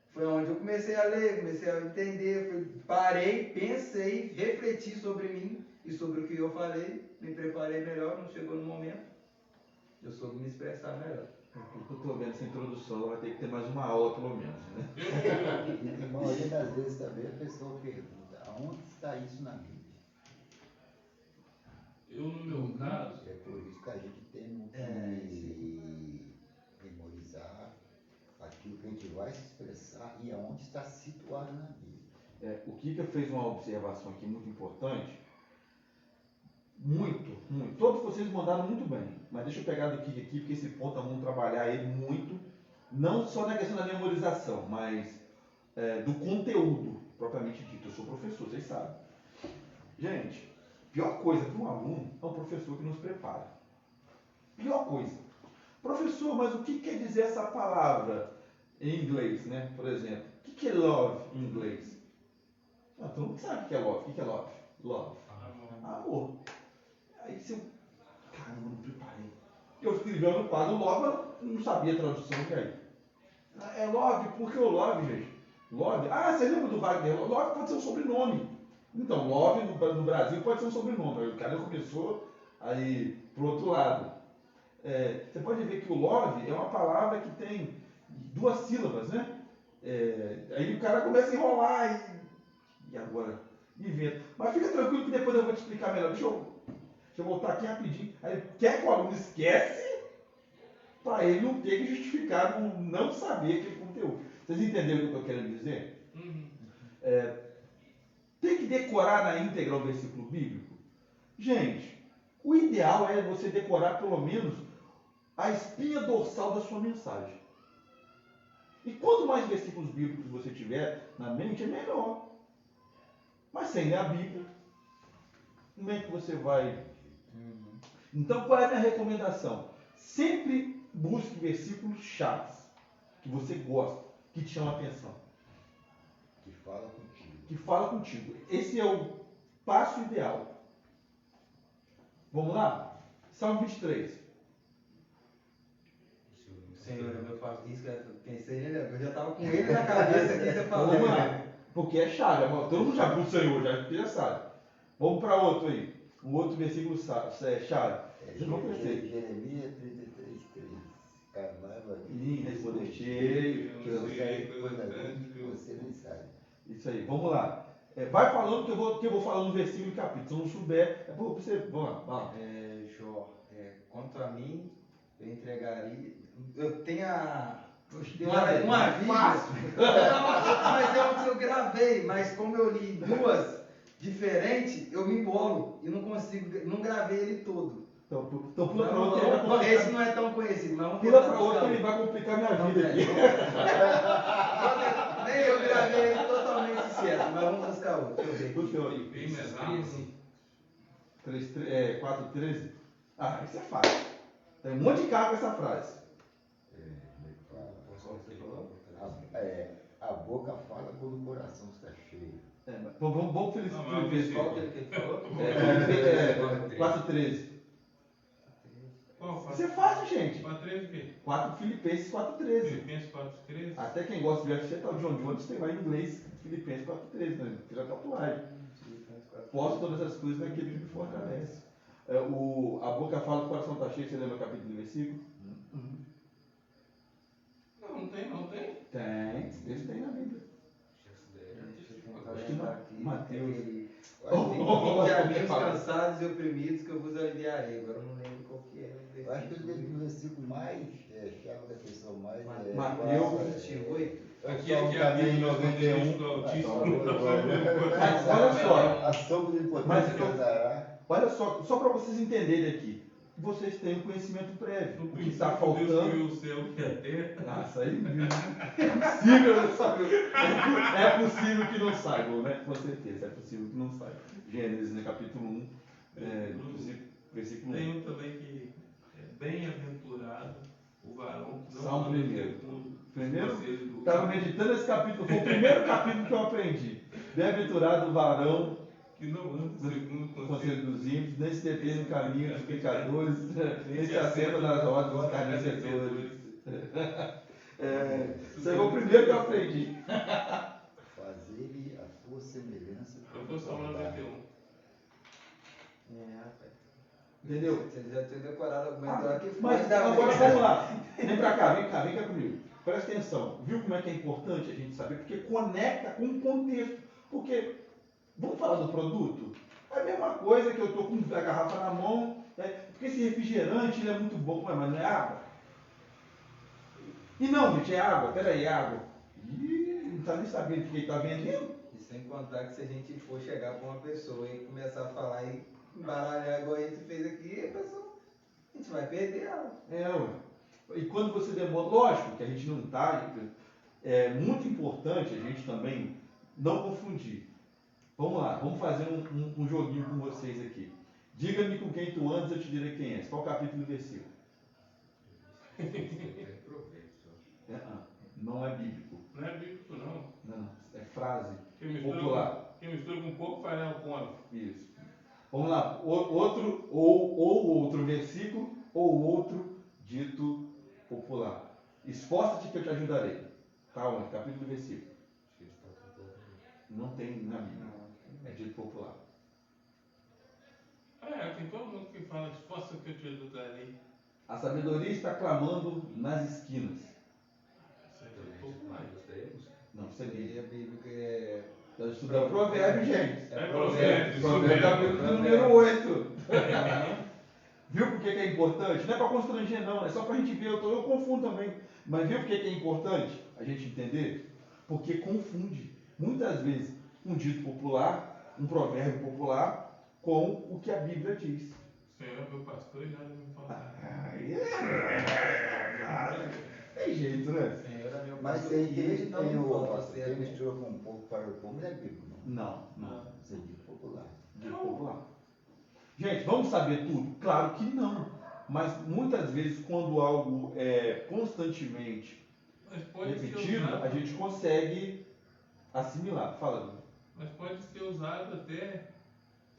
Foi onde eu comecei a ler, comecei a entender. Parei, pensei, refleti sobre mim e sobre o que eu falei. Me preparei melhor, não chegou no momento. Eu soube me expressar melhor. O que eu estou vendo essa introdução, ela vai ter que ter mais uma aula, pelo menos, né? E a maioria das vezes também a pessoa pergunta, aonde está isso na Bíblia? Eu, no meu caso, É por isso que a gente tem que memorizar aquilo que a gente vai se expressar e aonde está situado na Bíblia. O Kika fez uma observação aqui muito importante. Muito. Todos vocês mandaram muito bem. Mas deixa eu pegar do Kika aqui, porque esse ponto vamos trabalhar ele muito. Não só na questão da memorização, mas do conteúdo propriamente dito. Eu sou professor, vocês sabem. Gente, pior coisa para um aluno é um professor que nos prepara. Pior coisa. Professor, mas o que quer dizer essa palavra em inglês, né? Por exemplo, o que é love em inglês? Todo mundo sabe o que é love. O que é love? Love. Amor. Aí se eu... Caramba, não preparei. Eu escrevi no quadro love, eu não sabia a tradução, e aí? É love, por que o love, gente? Love? Ah, você lembra do Wagner? Love pode ser um sobrenome. Então, love no Brasil pode ser um sobrenome. Aí o cara começou aí pro outro lado. Você pode ver que o love é uma palavra que tem 2 sílabas, né? Aí o cara começa a enrolar e agora inventa. Mas fica tranquilo que depois eu vou te explicar melhor. Deixa eu voltar aqui rapidinho. Aí quer que o aluno esquece para ele não ter que justificar não saber aquele conteúdo. Vocês entenderam o que eu estou querendo dizer? uhum. Tem que decorar na íntegra o versículo bíblico? Gente, o ideal é você decorar pelo menos a espinha dorsal da sua mensagem. E quanto mais versículos bíblicos você tiver na mente, é melhor. Mas sem ler a Bíblia, como é que você vai? Então, qual é a minha recomendação? Sempre busque versículos chaves, que você gosta, que te chamam a atenção. Que fala contigo. Que fala contigo. Esse é o passo ideal. Vamos lá? Salmo 23. Senhor, é meu pastor. Isso que eu pensei nele, eu já estava com ele na cabeça aqui, você falou. Vamos lá. Porque é chave. Todo mundo já viu o Senhor, já sabe. Vamos para outro aí. Um outro versículo chave. Vocês vão conhecer. Jeremias 33:3. Clamava Sim, respondeste. você nem sabe. Isso aí, vamos lá. Vai falando que eu vou falando no versículo e capítulo. Se eu não souber, é para você. Vamos lá, vai lá. Jó, quanto a mim, eu entregaria. Eu tenho uma Bíblia. Mas é o que eu gravei, mas como eu li 2 diferentes, eu me embolo e não consigo, não gravei ele todo. Então pula para outro. Esse não é tão conhecido, mas vamos Pula tentar para outro que buscar ele vai complicar minha vida aqui. Nem eu gravei ele totalmente certo, mas vamos buscar outro. Deixa eu ver. O teu aí. Bem mais rápido. 4:13? Ah, isso é fácil. Tem um monte de carro com essa frase. A boca fala quando o coração está cheio. Vamos felicitar Não, o versículo. Qual que ele falou? 4:13. Qual? Isso é fácil, gente. 4:13 o quê? 4 Filipenses 4:13. Filipenses 4:13? Até quem gosta de UFC, tá o John Jones, tem lá em inglês Filipenses 4:13, né? Fiz a tatuagem. Posso todas as coisas naquele que me fortalece. A boca fala que o coração está cheio, você lembra o capítulo do versículo? Não tem, não tem. Tem, esse texto tem na Bíblia. Acho que não. Mateus. 20 amigos cansados e oprimidos que eu vos aliviarei. Agora eu não lembro qual que é. Eu acho que o versículo mais chave da pessoa mais Mateus 28. Aqui é a Bíblia do Altíssimo. Mas olha só, A sombra do Mas importante eu- casará. olha só para vocês entenderem aqui. Vocês têm um conhecimento prévio. No O que está princípio, Deus faltando. criou o céu e a terra. Nossa, aí é possível não saber. É possível que não saibam, né? Com certeza, é possível que não saibam. Gênesis, né, capítulo 1. Versículo Tem 1. um também que é bem-aventurado o varão que não Salmo anda primeiro. segundo o Primeiro, conselho do estava meditando esse capítulo, foi o primeiro capítulo que eu aprendi. Bem-aventurado o varão, que não anda segundo o conselho conselho dos ímpios, nem se detém no caminho dos pecadores, nem se assenta nas rodas dos carnecedores. Esse foi o primeiro que eu aprendi. Fazer-lhe a tua semelhança. Eu vou Salmo 91. Rapaz. Entendeu? Você já tinha decorado alguma coisa aqui. Mas agora vamos lá. Vem pra cá, vem cá comigo. Presta atenção. Viu como é que é importante a gente saber? Porque conecta com o contexto. Porque, vamos falar do produto? É a mesma coisa que eu estou com a garrafa na mão, porque esse refrigerante ele é muito bom, mas não é água. E não, gente, é água. Peraí, é água. Ih, não está nem sabendo o que ele está vendendo. E sem contar que se a gente for chegar para uma pessoa e começar a falar e embaralhar igual a gente fez aqui, a gente vai perder ela. Ué. E quando você demora, lógico que a gente não está, é muito importante a gente também não confundir. Vamos lá, vamos fazer um joguinho com vocês aqui. Diga-me com quem tu andas, eu te direi quem és. Qual capítulo e versículo? Não é bíblico. Não é bíblico, não. Não, é frase Quem popular. Quem mistura com pouco faz alcoólico. Isso. Vamos lá, outro versículo ou outro dito popular. Esforça-te que eu te ajudarei. Tá onde? Capítulo e versículo. Não tem na Bíblia. É dito popular. Tem todo mundo que fala, esforça que eu te ajudarei. A sabedoria está clamando nas esquinas. Isso é dito popular. Não, isso é E Bíblia. a Bíblia que é. Nós estudamos provérbio, gente. É provérbio. Provérbio capítulo número 8. Viu por que é importante? Não é para constranger, não. É só para a gente ver. Eu confundo também. Mas viu por que é importante a gente entender? Porque confunde. Muitas vezes um dito popular, um provérbio popular, com o que a Bíblia diz. O Senhor é meu pastor e nada me faltará. Tem jeito, né? Senhor é meu Mas pastor, tem e ele não me falta quem ser. mistura com um pouco para o pão, não é bíblico, não. Não. Isso é dito popular. Dito popular. Gente, vamos saber tudo? Claro que não. Mas muitas vezes, quando algo é constantemente Mas pode ser repetido, usado. a gente consegue assimilar. Fala, Bruno. Mas pode ser usado até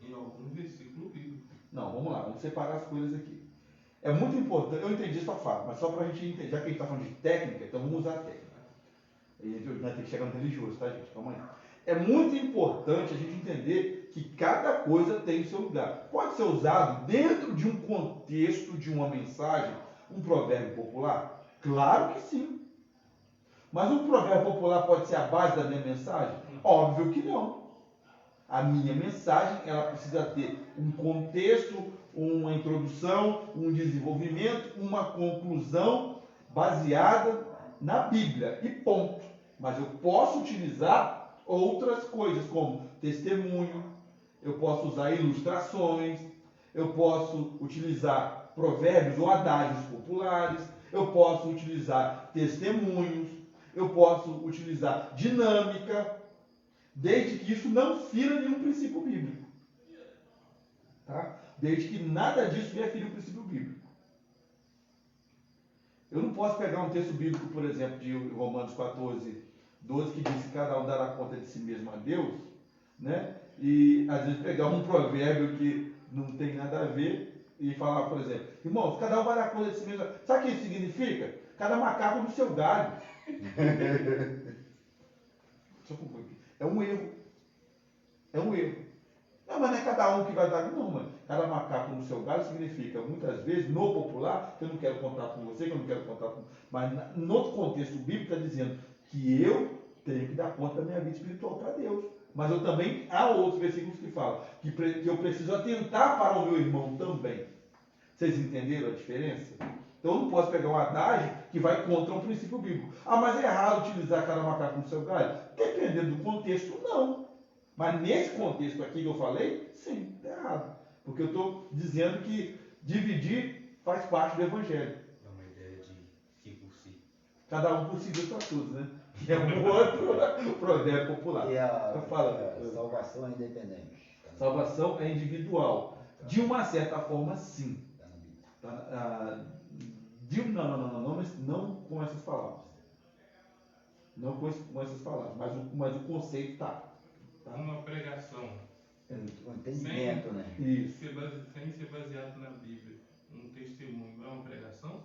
em algum versículo bíblico. Não, vamos lá, vamos separar as coisas aqui. É muito importante, eu entendi sua fala, mas só para a gente entender, já que a gente está falando de técnica, então vamos usar a técnica. Nós tem que chegar no religioso, tá, gente? Calma aí. É muito importante a gente entender que cada coisa tem o seu lugar. Pode ser usado dentro de um contexto de uma mensagem, um provérbio popular? Claro que sim. Mas um provérbio popular pode ser a base da minha mensagem? Óbvio que não. A minha mensagem, ela precisa ter um contexto, uma introdução, um desenvolvimento, uma conclusão baseada na Bíblia. E ponto. Mas eu posso utilizar outras coisas, como testemunho, eu posso usar ilustrações, eu posso utilizar provérbios ou adágios populares, eu posso utilizar testemunhos, eu posso utilizar dinâmica, desde que isso não fira nenhum princípio bíblico. Tá? Desde que nada disso venha ferir o princípio bíblico. Eu não posso pegar um texto bíblico, por exemplo, de Romanos 14, 12, que diz que cada um dará conta de si mesmo a Deus, né? E às vezes pegar um provérbio que não tem nada a ver e falar, por exemplo, irmãos, cada um vai dar conta de si mesmo. Sabe o que isso significa? Cada macaco no seu galho. É um erro. É um erro. Não, mas não é cada um que vai dar. Não, mas cada macaco no seu galho significa, muitas vezes, no popular, que eu não quero contato com você, que eu não quero contato com. Mas no contexto bíblico está dizendo que eu tenho que dar conta da minha vida espiritual para Deus. Mas eu também, há outros versículos que falam que eu preciso atentar para o meu irmão também. Vocês entenderam a diferença? Então eu não posso pegar um adágio que vai contra um princípio bíblico. Ah, mas é errado utilizar cada macaco no seu galho? Dependendo do contexto, não. Mas nesse contexto aqui que eu falei, sim, está errado. Porque eu estou dizendo que dividir faz parte do Evangelho. É uma ideia de que por si. Cada um por si, Deus para todos, né? Que é um outro provérbio popular. E a Então fala. salvação é independente. Salvação é individual. De uma certa forma, sim. Está na Bíblia. Não com essas palavras. Não com essas palavras, mas o conceito tá. Uma pregação. O entendimento, né? Isso. Sem ser baseado na Bíblia. Um testemunho é uma pregação?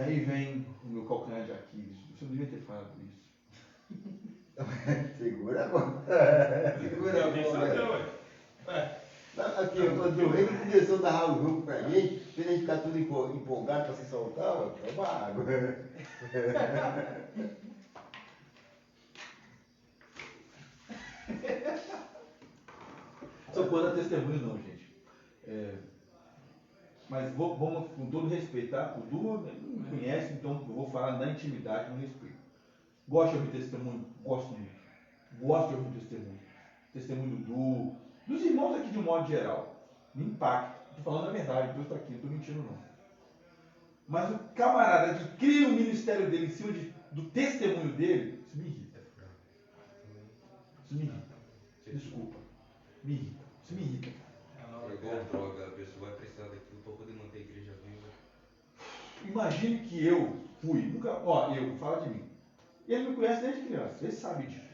Aí vem o meu calcanhar de Aquiles. Você não devia ter falado isso. Segura agora. Segura a Isso bola. não, ué. Aqui, eu aproveito que começou a dar o jogo pra gente, pra gente ficar tudo empolgado pra se soltar, ó, toma água. Sou contra testemunho, não, gente. Mas vamos com todo respeito, tá? O Du não me conhece, então eu vou falar na intimidade, no respeito. Gosto de ouvir testemunho? Gosto muito. Gosto de ouvir testemunho. Testemunho do Du, dos irmãos aqui de um modo geral. Me impacta. Estou falando a verdade, Deus está aqui, não estou mentindo não. Mas o camarada que cria o ministério dele em cima do testemunho dele, isso me irrita. Isso me irrita. Desculpa. Me irrita. Isso me irrita. É igual droga, a pessoa vai precisar daquilo para poder manter a igreja viva. Imagine que eu fui, eu, fala de mim. Ele me conhece desde criança, ele sabe disso.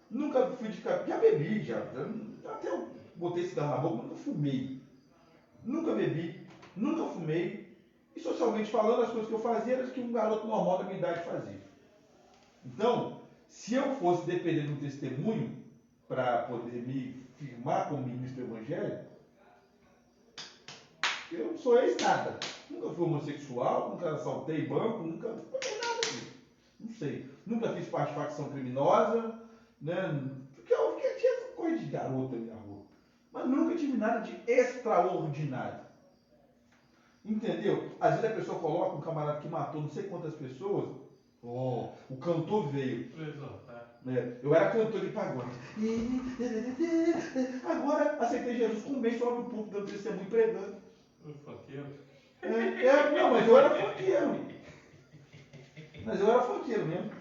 Nunca fui de já bebi, até eu botei cigarro na boca, nunca fumei. Nunca bebi, nunca fumei. E socialmente falando, as coisas que eu fazia eram as que um garoto normal da minha idade fazia. Então, se eu fosse depender de um testemunho para poder me firmar como ministro evangélico, eu não sou ex-nada. Nunca fui homossexual, nunca assaltei banco, nunca fiz nada disso. Não sei. Nunca fiz parte de facção criminosa, né? Porque eu tinha essa coisa de garota na rua. Mas nunca tive nada de extraordinário. Entendeu? Às vezes a pessoa coloca um camarada que matou não sei quantas pessoas. Oh, o cantor veio. Eu era cantor de pagode. Agora aceitei Jesus com um mês sobre o púlpito, dando testemunho e pregando. Funkeiro? Não, mas eu era funkeiro. Mas eu era funkeiro mesmo.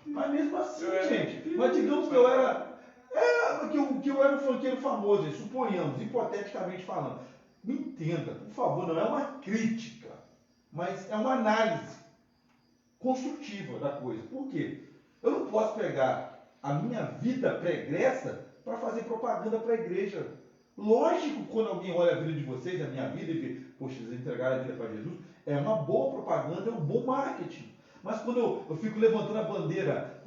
Mas mesmo assim, gente. Mas digamos que eu era. Que eu era um funkeiro famoso, suponhamos, hipoteticamente falando. Me entenda, por favor, não é uma crítica, mas é uma análise construtiva da coisa. Por quê? Eu não posso pegar a minha vida pregressa para fazer propaganda para a igreja. Lógico, quando alguém olha a vida de vocês, a minha vida, e vê, poxa, eles entregaram a vida para Jesus, é uma boa propaganda, é um bom marketing. Mas quando eu fico levantando a bandeira,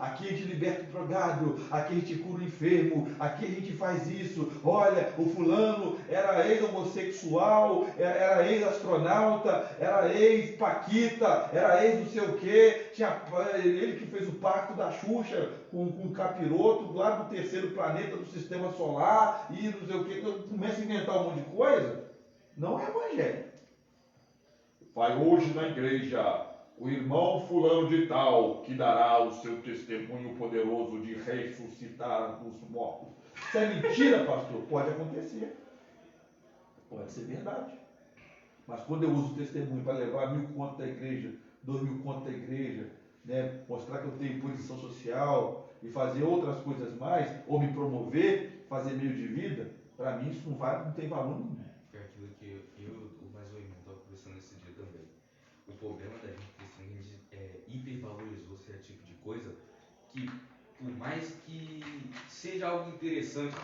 aqui a gente liberta o drogado, aqui a gente cura o enfermo, aqui a gente faz isso, olha, o fulano era ex-homossexual, era ex-astronauta, era ex-paquita, era ex não sei o quê, ele que fez o pacto da Xuxa com o capiroto lá do terceiro planeta do sistema solar e não sei o quê, eu começo a inventar um monte de coisa, não é evangelho. Vai hoje na igreja o irmão fulano de tal, que dará o seu testemunho poderoso de ressuscitar os mortos. Isso é mentira, pastor? Pode acontecer. Pode ser verdade. Mas quando eu uso o testemunho para levar 1.000 contos da igreja, 2.000 contos da igreja, né, mostrar que eu tenho posição social e fazer outras coisas mais, ou me promover, fazer meio de vida, para mim isso não tem valor nenhum. É aquilo que mais o irmão estava conversando esse dia também. O problema da gente cristã, a gente hipervalorizou certo tipo de coisa, que por mais que seja algo interessante,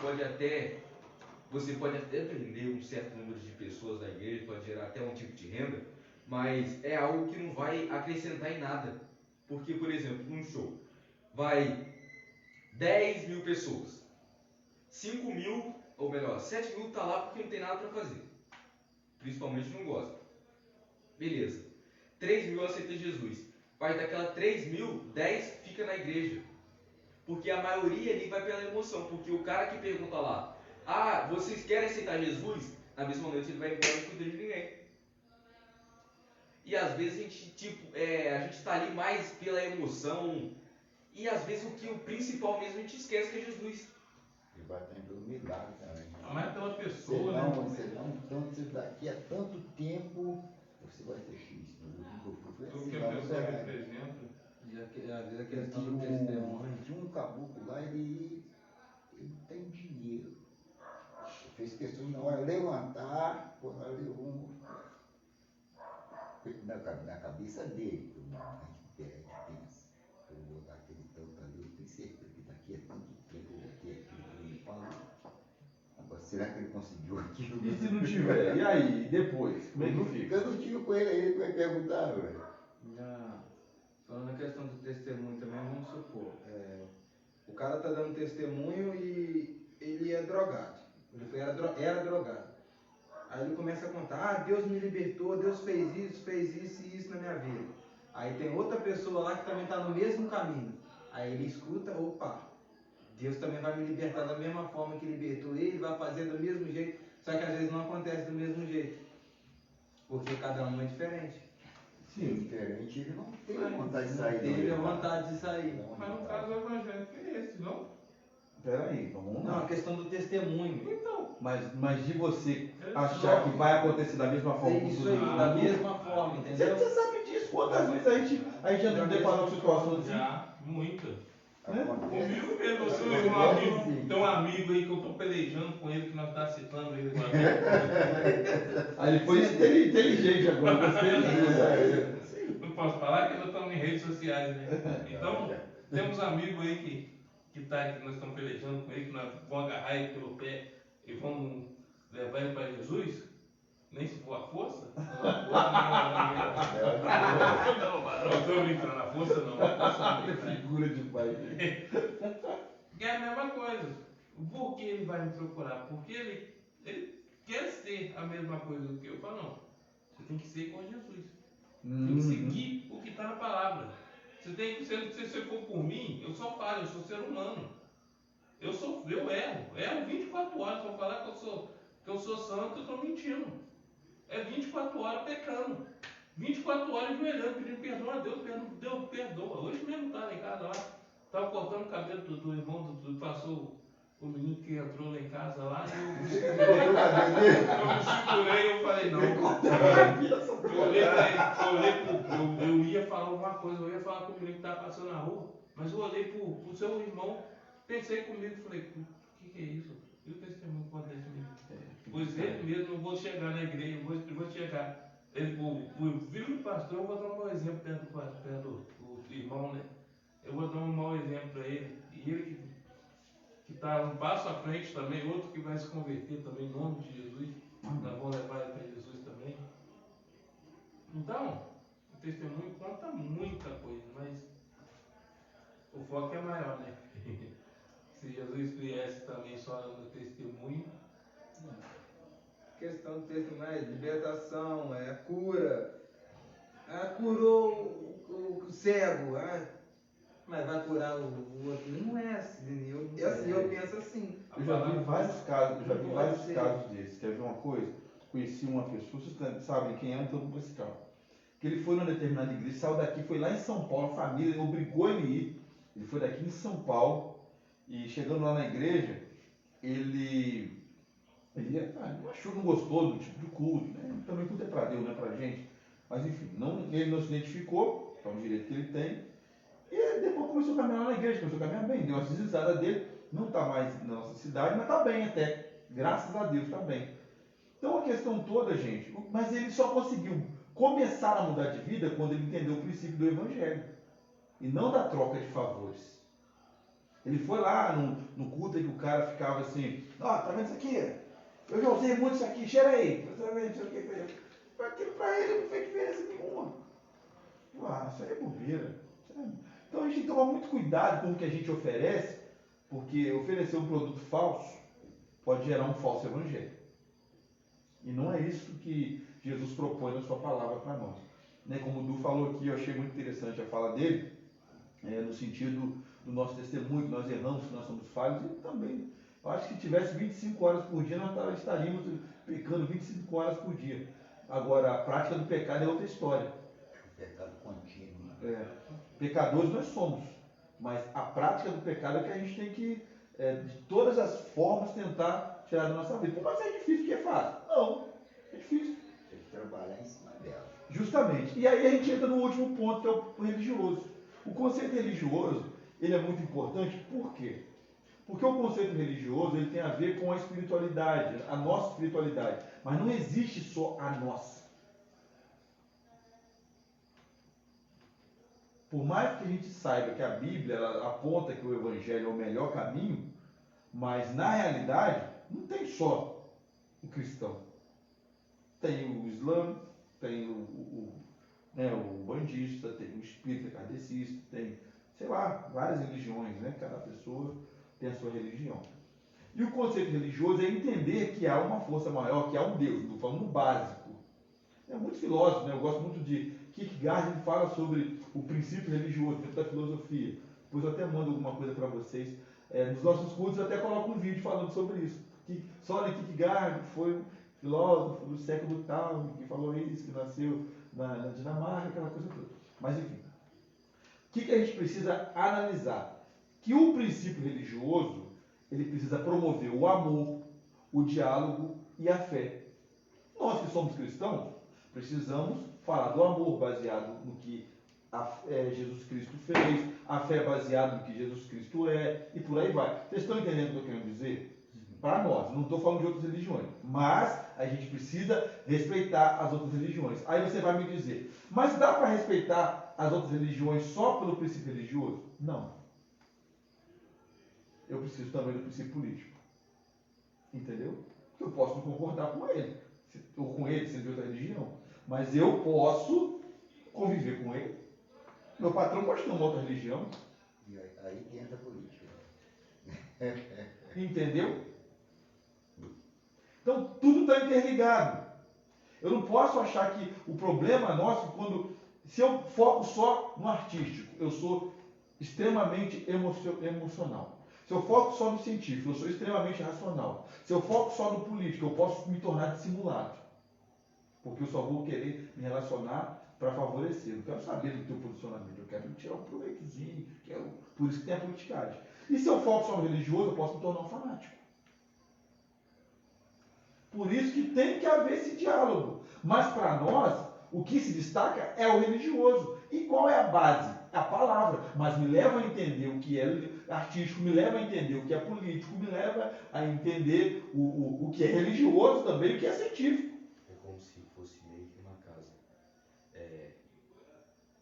você pode até prender um certo número de pessoas da igreja, pode gerar até um tipo de renda, mas é algo que não vai acrescentar em nada. Porque, por exemplo, num show, vai 10.000 pessoas, 5.000, ou melhor, 7.000 está lá porque não tem nada para fazer, principalmente não gosta. Beleza, 3.000 aceita Jesus, vai daquela 3.000, 10 fica na igreja, porque a maioria ali vai pela emoção, porque o cara que pergunta lá, vocês querem aceitar Jesus? Na mesma noite ele vai embora e não cuida de ninguém. E às vezes a gente está ali mais pela emoção, e às vezes o principal mesmo a gente esquece que é Jesus. E vai estar pelo milagre também. Mas pela pessoa, né? Então, daqui a tanto tempo, você vai ter X. Tudo que a pessoa representa. E às vezes a questão do testemunho. Tinha um caboclo lá, ele tem dinheiro. fez questão na hora de levantar, quando ela levou na cabeça dele, a gente pensa, eu vou dar aquele tanto ali, eu tenho certeza que daqui a tanto tempo eu vou ter aquilo que ele falou. Agora, será que ele conseguiu aquilo? E se não tiver? E aí? E depois? Como é que fica? Eu não tive com ele vai perguntar, velho. Falando na questão do testemunho também, vamos supor, o cara tá dando testemunho e ele é drogado. Ele era drogado. Aí ele começa a contar, Deus me libertou, Deus fez isso e isso na minha vida. Aí tem outra pessoa lá que também está no mesmo caminho. Aí ele escuta, opa, Deus também vai me libertar da mesma forma que libertou ele, vai fazer do mesmo jeito, só que às vezes não acontece do mesmo jeito. Porque cada um é diferente. Sim, diferente, ele não teve vontade de sair. Teve a vontade de sair. Mas no caso o evangelho é esse, não? Peraí, vamos Não, lá. a questão do testemunho. Então, Mas de você achar que vai acontecer da mesma forma com Isso todo aí, mundo, da mesma forma, entendeu? Você sabe disso? Quantas vezes a gente já deparou com situações assim? já, muita. Acontece. Comigo mesmo, eu sou um amigo, tem um amigo aí que eu tô pelejando com ele, que nós tá citando ele agora. Aí ele foi inteligente agora, gostei disso. Não posso falar que nós estamos em redes sociais, né? Então, temos amigos aí que nós estamos pelejando com ele, que nós vamos agarrar ele pelo pé e vamos levar ele para Jesus, nem se for a força. Não, estou brincando, a força não. A força não. Figura de pai. É a mesma coisa. Por que ele vai me procurar? Porque ele quer ser a mesma coisa do que eu. Eu falo, não, você tem que ser igual a Jesus. Tem que seguir o que está na palavra. Você tem que ser, se você for por mim, eu só falo, eu sou ser humano. Eu erro 24 horas. Se eu falar que eu sou santo, eu estou mentindo. É 24 horas pecando. 24 horas ajoelhando, pedindo perdão a Deus, Deus perdoa. Hoje mesmo estava em casa lá, estava cortando o cabelo do irmão, passou o menino que entrou lá em casa lá, e eu me segurei, eu falei, não. Eu ia falar alguma coisa, eu ia falar com o menino que estava passando na rua, mas eu olhei para o seu irmão, pensei comigo, falei, o que é isso? E o testemunho que acontece comigo? Pois ele mesmo, eu vou chegar na igreja, eu vou chegar. O filho do pastor, eu vou dar um mau exemplo perto do irmão, né? Eu vou dar um mau exemplo para ele. E ele que está um passo à frente também, outro que vai se converter também, em nome de Jesus. Nós vamos levar ele para Jesus também. Então, o testemunho conta muita coisa, mas o foco é maior, né? Se Jesus viesse também só no testemunho. Questão do testemunho é libertação, é cura. Curou o cego, mas vai curar o outro. Não é assim, eu penso assim. Eu já vi vários casos desses. Quer ver uma coisa? Conheci uma pessoa, vocês sabem quem é, então não vou citar. Que ele foi numa determinada igreja, saiu daqui, foi lá em São Paulo, a família obrigou ele a ir. Ele foi daqui em São Paulo e chegando lá na igreja, ele não achou, não gostou do tipo de culto, né? Também culto é para Deus, não é para gente. Mas enfim, ele não se identificou, é um direito que ele tem. E depois começou a caminhar lá na igreja, começou a caminhar bem, deu uma deslizada dele, não está mais na nossa cidade, mas está bem até. Graças a Deus, está bem. Então a questão toda, gente, mas ele só conseguiu começar a mudar de vida quando ele entendeu o princípio do Evangelho. E não da troca de favores. Ele foi lá no culto em que o cara ficava assim, tá vendo isso aqui? Eu já usei muito isso aqui, cheira aí. Aquilo para ele não fez diferença nenhuma. Isso aí é bobeira. Então a gente tem que tomar muito cuidado com o que a gente oferece, porque oferecer um produto falso pode gerar um falso evangelho. E não é isso que Jesus propõe na sua palavra para nós. Né? Como o Du falou aqui, eu achei muito interessante a fala dele, no sentido do nosso testemunho, que nós erramos, que nós somos falhos, e também, eu acho que se tivesse 25 horas por dia, nós estaríamos pecando 25 horas por dia. Agora, a prática do pecado é outra história. Pecado contínuo. Pecadores nós somos, mas a prática do pecado é que a gente tem que, de todas as formas, tentar tirar da nossa vida. Mas é difícil, que é fácil? Não, é difícil. Tem que trabalhar em cima dela. Justamente. E aí a gente entra no último ponto, que é o religioso. O conceito religioso, ele é muito importante, por quê? Porque o conceito religioso ele tem a ver com a espiritualidade, a nossa espiritualidade. Mas não existe só a nossa. Por mais que a gente saiba que a Bíblia ela aponta que o Evangelho é o melhor caminho, mas na realidade não tem só o cristão. Tem o Islã, tem o bandista, tem o espírita kardecista, tem, sei lá, várias religiões, né? Cada pessoa tem a sua religião. E o conceito religioso é entender que há uma força maior, que há um Deus, estou falando no básico. É muito filósofo, né? Eu gosto muito de Kierkegaard, ele fala sobre o princípio religioso dentro da filosofia. Depois eu até mando alguma coisa para vocês. Nos nossos cursos eu até coloco um vídeo falando sobre isso. Soren Kierkegaard foi um filósofo do século tal, que falou isso, que nasceu na Dinamarca, aquela coisa toda. Mas enfim, o que a gente precisa analisar? Que o princípio religioso, ele precisa promover o amor, o diálogo e a fé. Nós que somos cristãos, precisamos falar do amor baseado no que Jesus Cristo fez, a fé baseada no que Jesus Cristo é, e por aí vai. Vocês estão entendendo o que eu quero dizer? Para nós, não estou falando de outras religiões, mas a gente precisa respeitar as outras religiões. Aí você vai me dizer, mas dá para respeitar as outras religiões só pelo princípio religioso? Não. Eu preciso também do princípio político. Entendeu? Eu posso não concordar com ele, ou com ele, sendo de outra religião, mas eu posso conviver com ele. Meu patrão pode ter uma outra religião. E aí que entra a política. Entendeu? Então, tudo está interligado. Eu não posso achar que o problema nosso, se eu foco só no artístico, eu sou extremamente emocional. Se eu foco só no científico, eu sou extremamente racional. Se eu foco só no político, eu posso me tornar dissimulado. Porque eu só vou querer me relacionar para favorecer. Eu não quero saber do teu posicionamento, eu quero tirar um proveitozinho, por isso que tem a politicagem. E se eu foco só no religioso, eu posso me tornar um fanático. Por isso que tem que haver esse diálogo. Mas para nós, o que se destaca é o religioso. E qual é a base? A palavra. Mas me leva a entender o que é artístico, me leva a entender o que é político, me leva a entender o que é religioso também, o que é científico. É como se fosse meio que uma casa.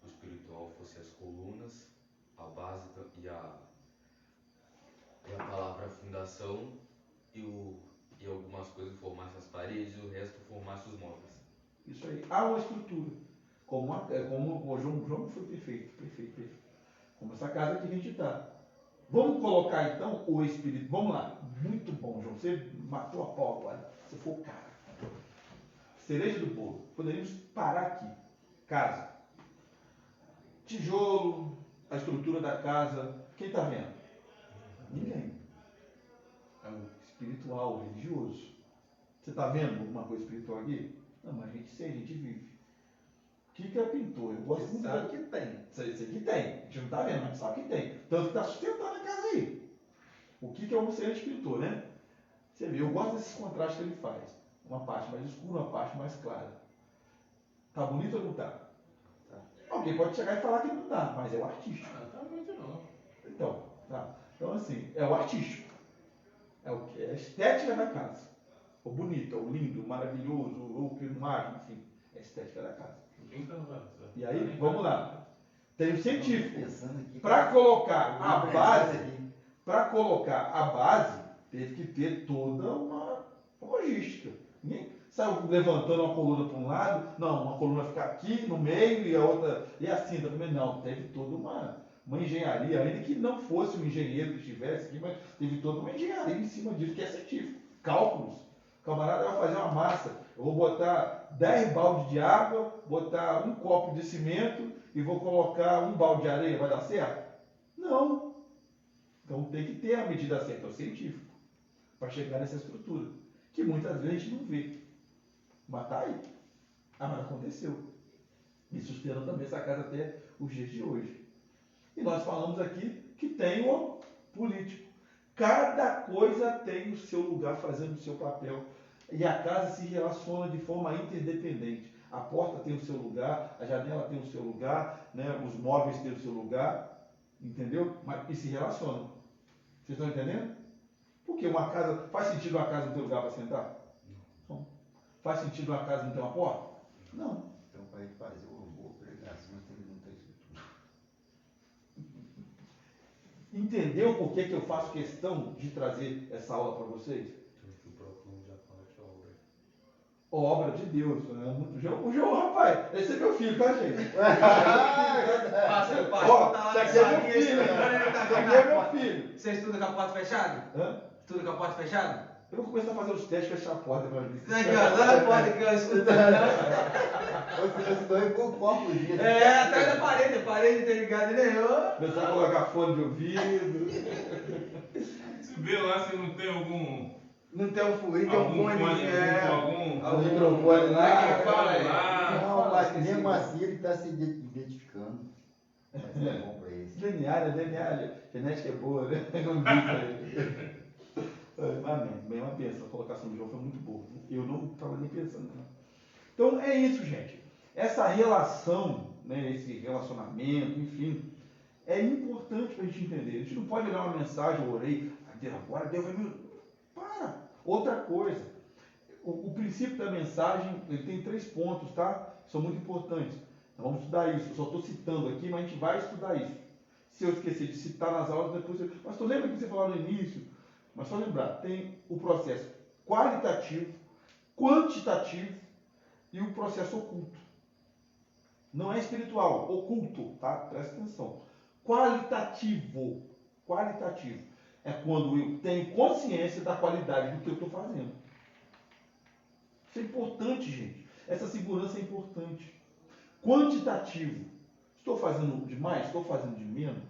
O espiritual fosse as colunas, a base e a palavra fundação e algumas coisas formassem as paredes e o resto formasse os móveis. Isso aí. Há uma estrutura. Como o João foi perfeito. Como essa casa que a gente está. Vamos colocar então o espírito. Vamos lá. Muito bom, João. Você matou a pau agora. Você foi o cara. Cereja do bolo. Poderíamos parar aqui. Casa. Tijolo, a estrutura da casa. Quem está vendo? Ninguém. É o espiritual, o religioso. Você está vendo alguma coisa espiritual aqui? Não, mas a gente vive. O que é pintor? Eu gosto muito. Sabe que tem. Sei que tem. A gente não está vendo, mas sabe que tem. Tanto que está sustentando a casa aí. O que é um ser escritor, né? Você vê, eu gosto desses contrastes que ele faz. Uma parte mais escura, uma parte mais clara. Tá bonito ou não tá? Tá. Alguém pode chegar e falar que não tá, mas é o artístico. Não, tá muito não. Então, tá. Então assim, é o artístico. É o que? É a estética da casa. O bonito, o lindo, o maravilhoso, o mágico, enfim. É a estética da casa. E aí, vamos lá. Tem o científico. Para colocar a base, teve que ter toda uma logística. Ninguém saiu levantando uma coluna para um lado, não, uma coluna ficar aqui no meio e a outra, e assim também. Não, teve toda uma engenharia, ainda que não fosse um engenheiro que estivesse aqui, mas teve toda uma engenharia em cima disso, que é científico. Cálculos. O camarada vai fazer uma massa. Eu vou botar 10 baldes de água, botar um copo de cimento e vou colocar um balde de areia, vai dar certo? Não. Então tem que ter a medida certa, é o científico, para chegar nessa estrutura, que muitas vezes a gente não vê. Mas tá aí. Mas aconteceu. E sustenta também essa casa até os dias de hoje. E nós falamos aqui que tem o político. Cada coisa tem o seu lugar fazendo o seu papel. E a casa se relaciona de forma interdependente. A porta tem o seu lugar, a janela tem o seu lugar, né? Os móveis têm o seu lugar, entendeu? E se relacionam. Vocês estão entendendo? Porque uma casa, faz sentido uma casa não ter lugar para sentar? Não. Faz sentido uma casa não ter uma porta? Não. Então, para ele fazer uma boa pregação, ele não está escutando. Entendeu por que eu faço questão de trazer essa aula para vocês? O próprio nome já fala que é obra. Obra de Deus. Né? O João, rapaz, esse é meu filho, tá, gente? Ó, isso aqui é meu filho. Isso aqui é meu filho. Você estuda com a porta fechada? Hã? Estuda com a porta fechada? Eu vou começar a fazer os testes, fechar a porta para ver se... Não, lá na porta que eu escutando. Você estudou em por corpos dias. É, atrás da parede, a parede tá ligada, né? Começar a colocar fone de ouvido. Se vê lá se não tem algum. Não tem um furinho, tem um Algum fone. algum microfone lá. que fala lá. Não, mas mesmo assim ele está se identificando. Mas é bom para ele. DNA, genética é boa, né? Não diz aí. Amém. Bem, uma benção. A colocação do João foi muito boa. Eu não estava nem pensando. Não. Então é isso, gente. Essa relação, né, esse relacionamento, enfim, é importante para a gente entender. A gente não pode olhar uma mensagem, eu orei, agora Deus vai me... Para! Outra coisa, o princípio da mensagem, ele tem 3 pontos, tá? São muito importantes. Então, vamos estudar isso. Eu só estou citando aqui, mas a gente vai estudar isso. Se eu esquecer de citar nas aulas, depois eu... Mas tu lembra que você falou no início? Mas só lembrar, tem o processo qualitativo, quantitativo e o processo oculto. Não é espiritual, oculto, tá? Presta atenção. Qualitativo é quando eu tenho consciência da qualidade do que eu estou fazendo. Isso é importante, gente. Essa segurança é importante. Quantitativo. Estou fazendo demais? Estou fazendo de menos?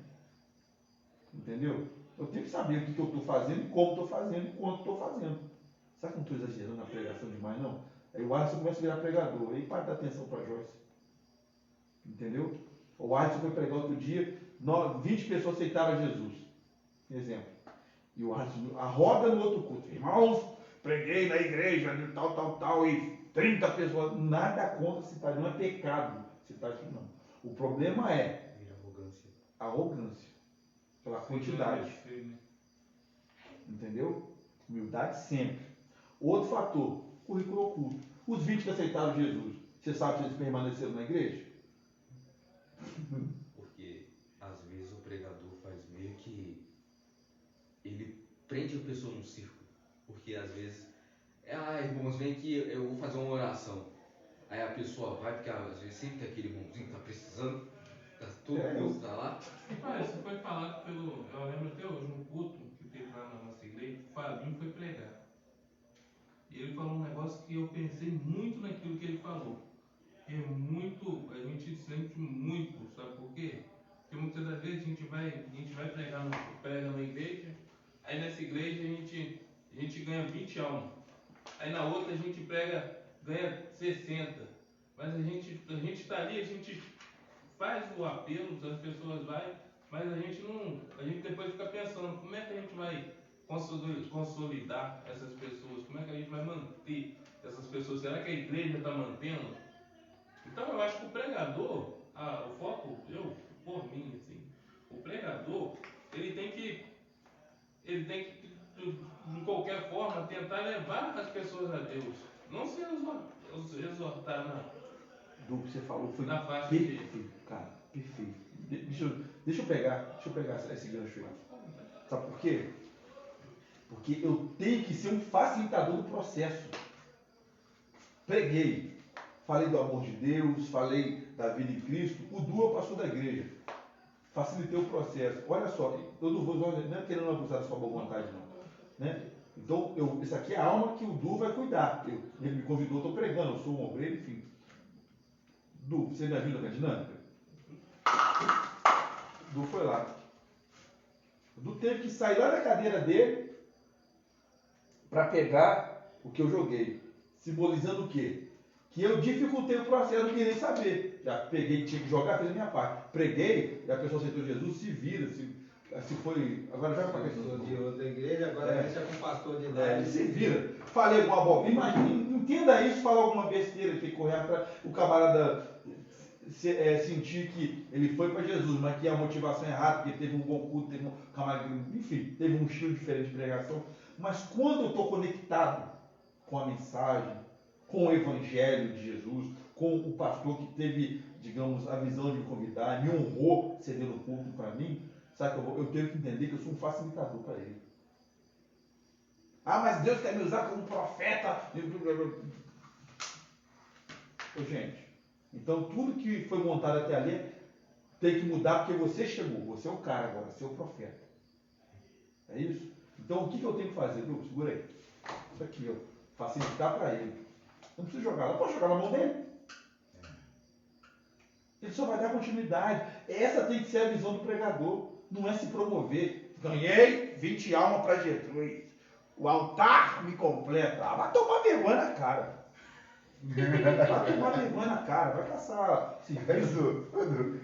Entendeu? Eu tenho que saber o que eu estou fazendo, como estou fazendo e quanto estou fazendo. Será que não estou exagerando na pregação demais, não? Aí o Alisson começa a virar pregador. Aí para dar atenção para a Joyce. Entendeu? O Alisson foi pregar outro dia, 20 pessoas aceitaram Jesus. Exemplo. E o Alisson, a roda no outro culto. Irmãos, preguei na igreja, tal, e 30 pessoas. Nada contra citar, não é pecado citar isso, não. O problema é a arrogância. Pela quantidade. Entendeu? Humildade sempre. Outro fator, currículo oculto. Os 20 que aceitaram Jesus, você sabe se eles permaneceram na igreja? Porque às vezes o pregador faz meio que ele prende a pessoa num círculo. Porque às vezes, irmãos, vem aqui, eu vou fazer uma oração. Aí a pessoa vai, porque às vezes sempre tem aquele irmãozinho que está precisando, todo mundo está lá. Isso foi falado pelo. Eu lembro até hoje, um culto que teve lá na nossa igreja, o Fabinho foi pregar. E ele falou um negócio que eu pensei muito naquilo que ele falou. É muito, a gente sente muito, sabe por quê? Porque muitas das vezes a gente vai prega numa igreja, aí nessa igreja a gente ganha 20 almas. Aí na outra a gente ganha 60. Mas a gente está ali, a gente faz o apelo, as pessoas vão, mas a gente depois fica pensando, como é que a gente vai consolidar essas pessoas? Como é que a gente vai manter essas pessoas? Será que a igreja está mantendo? Então eu acho que o pregador, o foco, por mim, assim, o pregador, ele tem que, de qualquer forma, tentar levar as pessoas a Deus. Não se exortar Do que você falou foi na faixa perfeito, cara, perfeito. Deixa eu pegar esse gancho aí. Sabe por quê? Porque eu tenho que ser um facilitador do processo. Preguei, falei do amor de Deus, falei da vida em Cristo. O Du é o pastor da igreja. Facilitei o processo. Olha só, eu não é querendo abusar da sua boa vontade, não. Né? Então, isso aqui é a alma que o Du vai cuidar. Ele me convidou, estou pregando, eu sou um obreiro, enfim. Du, você me ajuda com a dinâmica? Du foi lá. O Du teve que sair lá da cadeira dele para pegar o que eu joguei. Simbolizando o quê? Que eu dificultei o processo, não queria saber. Já peguei, tinha que jogar, fiz a minha parte. Preguei, e a pessoa aceitou Jesus, se vira, se foi. Agora já para Pastor de outra igreja, agora deixa com o pastor de lá. Ele se vira. Falei alguma bobagem. Imagina, entenda isso, falar alguma besteira, tem que correr atrás. O camarada sentir que ele foi para Jesus, mas que a motivação é errada, porque teve um bom culto, enfim, teve um estilo diferente de pregação. Mas quando eu estou conectado com a mensagem, com o Evangelho de Jesus, com o pastor que teve, digamos, a visão de me convidar, me honrou cedendo o culto para mim, sabe que eu tenho que entender que eu sou um facilitador para ele. Ah, mas Deus quer me usar como profeta. Ô, gente, então tudo que foi montado até ali tem que mudar porque você chegou, você é o cara agora, você é o profeta. É isso? Então o que eu tenho que fazer? Viu? Segura aí. Isso aqui, ó. Facilitar para ele. Não precisa jogar, não pode jogar na mão dele. Ele só vai dar continuidade. Essa tem que ser a visão do pregador. Não é se promover. Ganhei 20 almas para Jesus. O altar me completa. Ah, vai tomar vergonha na cara. Vai tomar vergonha na cara. Vai caçar serviço.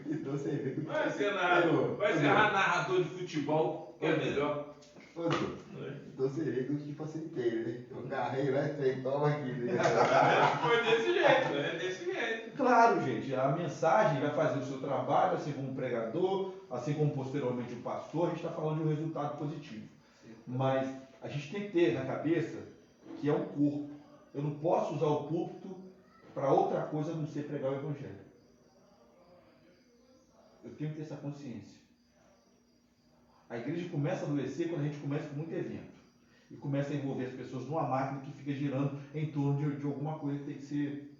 Então você vê que Vai ser narrador de futebol, que é melhor. Então você vê que eu te facilitei, né? Eu agarrei lá e toma aqui. Né? Foi desse jeito, é desse jeito. Claro, gente, a mensagem vai fazer o seu trabalho, assim como o pregador, assim como posteriormente o pastor, a gente está falando de um resultado positivo. Mas a gente tem que ter na cabeça que é um corpo. Eu não posso usar o púlpito para outra coisa a não ser pregar o Evangelho. Eu tenho que ter essa consciência. A igreja começa a adoecer quando a gente começa com muito evento. E começa a envolver as pessoas numa máquina que fica girando em torno de alguma coisa que tem que ser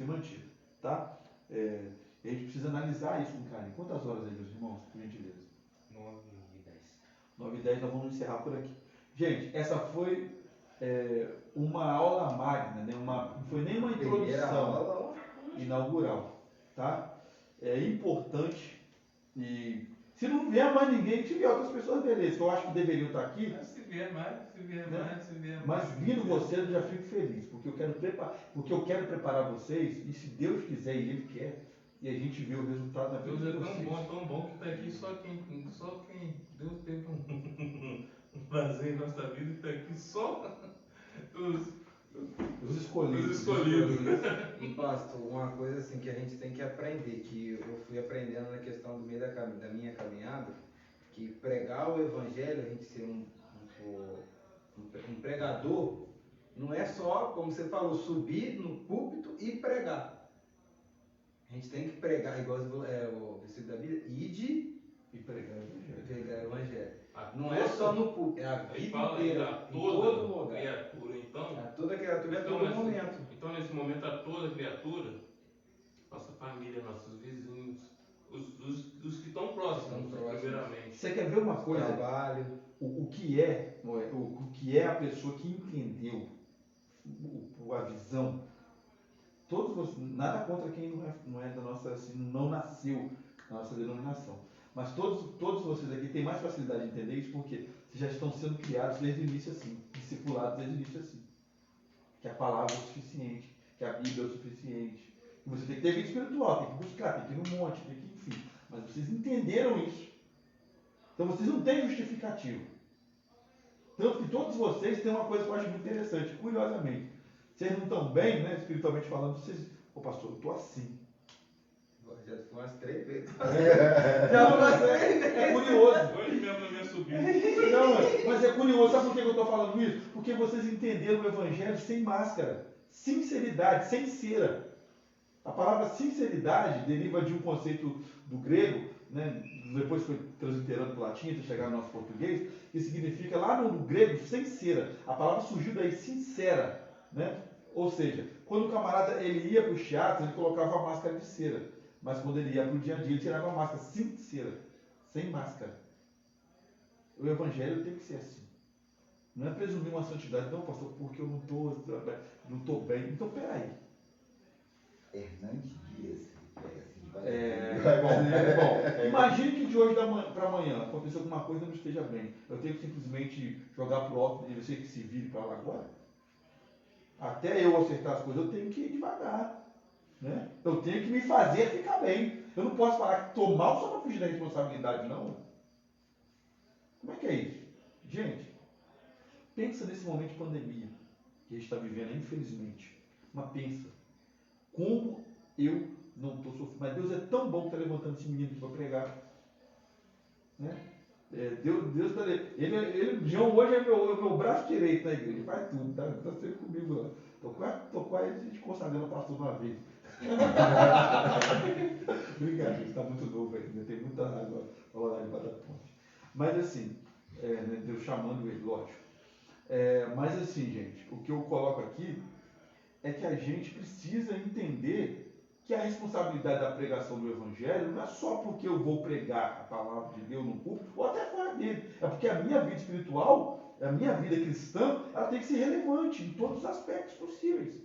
mantida. Tá? A gente precisa analisar isso com carinho. Quantas horas aí, meus irmãos, por gentileza? 9 e 10. 9 e 10, nós vamos encerrar por aqui. Gente, essa foi uma aula magna, né? Não foi nem uma introdução inaugural. Tá? É importante e se não vier mais ninguém, se vier outras pessoas, beleza, que eu acho que deveriam estar aqui. Se vier mais, se vier Né? mais, se vier mais. Mas vindo vocês, eu já fico feliz, porque eu quero preparar vocês, e se Deus quiser e Ele quer, e a gente vê o resultado na vida Deus de é vocês. tão bom que está aqui só quem Deus teve um prazer em nossa vida, está aqui só Os escolhidos. E pastor, uma coisa assim que a gente tem que aprender, que eu fui aprendendo na questão do meio da minha caminhada, que pregar o evangelho, a gente ser um pregador, não é só, como você falou, subir no púlpito e pregar. A gente tem que pregar, igual o versículo da Bíblia, ide E pregar o Evangelho. pregar o evangelho. A Não toda- é só no púlpito, é a Aí vida fala inteira, ainda em todo toda lugar. criatura, então. A toda criatura, a Então, todo momento. Então, nesse momento, a toda criatura, nossa família, nossos vizinhos, os que estão próximos, primeiramente. Você quer ver uma coisa? Trabalho. O que é a pessoa que entendeu a visão? Todos vocês, nada contra quem não é da nossa, assim, não nasceu na nossa denominação. Mas todos vocês aqui têm mais facilidade de entender isso porque vocês já estão sendo criados desde o início assim, discipulados desde o início assim. Que a palavra é o suficiente, que a Bíblia é o suficiente. Que você tem que ter vida espiritual, tem que buscar, tem que ir no monte, tem que, enfim. Mas vocês entenderam isso. Então vocês não têm justificativo. Tanto que todos vocês têm uma coisa que eu acho muito interessante, curiosamente. Vocês não estão bem, né, espiritualmente falando, vocês, pastor, eu estou assim. Já fui umas 3 vezes. É curioso. Hoje mesmo na minha subida. Não, mas é curioso. Sabe por que eu estou falando isso? Porque vocês entenderam o Evangelho sem máscara. Sinceridade, sem cera. A palavra sinceridade deriva de um conceito do grego, né, depois foi transliterando para o latim, até chegar no nosso português, que significa, lá no grego, sem cera. A palavra surgiu daí, sincera. Né? Ou seja, quando o camarada ele ia para os teatros, ele colocava a máscara de cera. Mas quando ele ia para o dia a dia, ele tirava a máscara sincera, sem máscara. O Evangelho tem que ser assim. Não é presumir uma santidade, não, pastor, porque eu não estou bem. Então, peraí. Hernandes Dias, Bom. Imagine que de hoje para amanhã aconteceu alguma coisa e não esteja bem. Eu tenho que simplesmente jogar para o alto e você que se vire para lá agora? Até eu acertar as coisas, eu tenho que ir devagar. Né? Eu tenho que me fazer ficar bem. Eu não posso falar que estou mal só para fugir da responsabilidade, não. Como é que é isso? Gente, pensa nesse momento de pandemia que a gente está vivendo, infelizmente. Mas pensa, como eu não estou sofrendo. Mas Deus é tão bom que está levantando esse menino aqui para pregar. Né? Deus está João hoje é meu braço direito na igreja, faz tudo, tá sempre comigo lá. Tô quase de consagrando o pastor uma vez. Obrigado, gente, está muito novo ainda, tem muita água para rolar debaixo da ponte. Mas assim, Deus chamando ele, lógico. Mas assim, gente, o que eu coloco aqui é que a gente precisa entender que a responsabilidade da pregação do Evangelho não é só porque eu vou pregar a palavra de Deus no púlpito ou até fora dele. É porque a minha vida espiritual, a minha vida cristã, ela tem que ser relevante em todos os aspectos possíveis.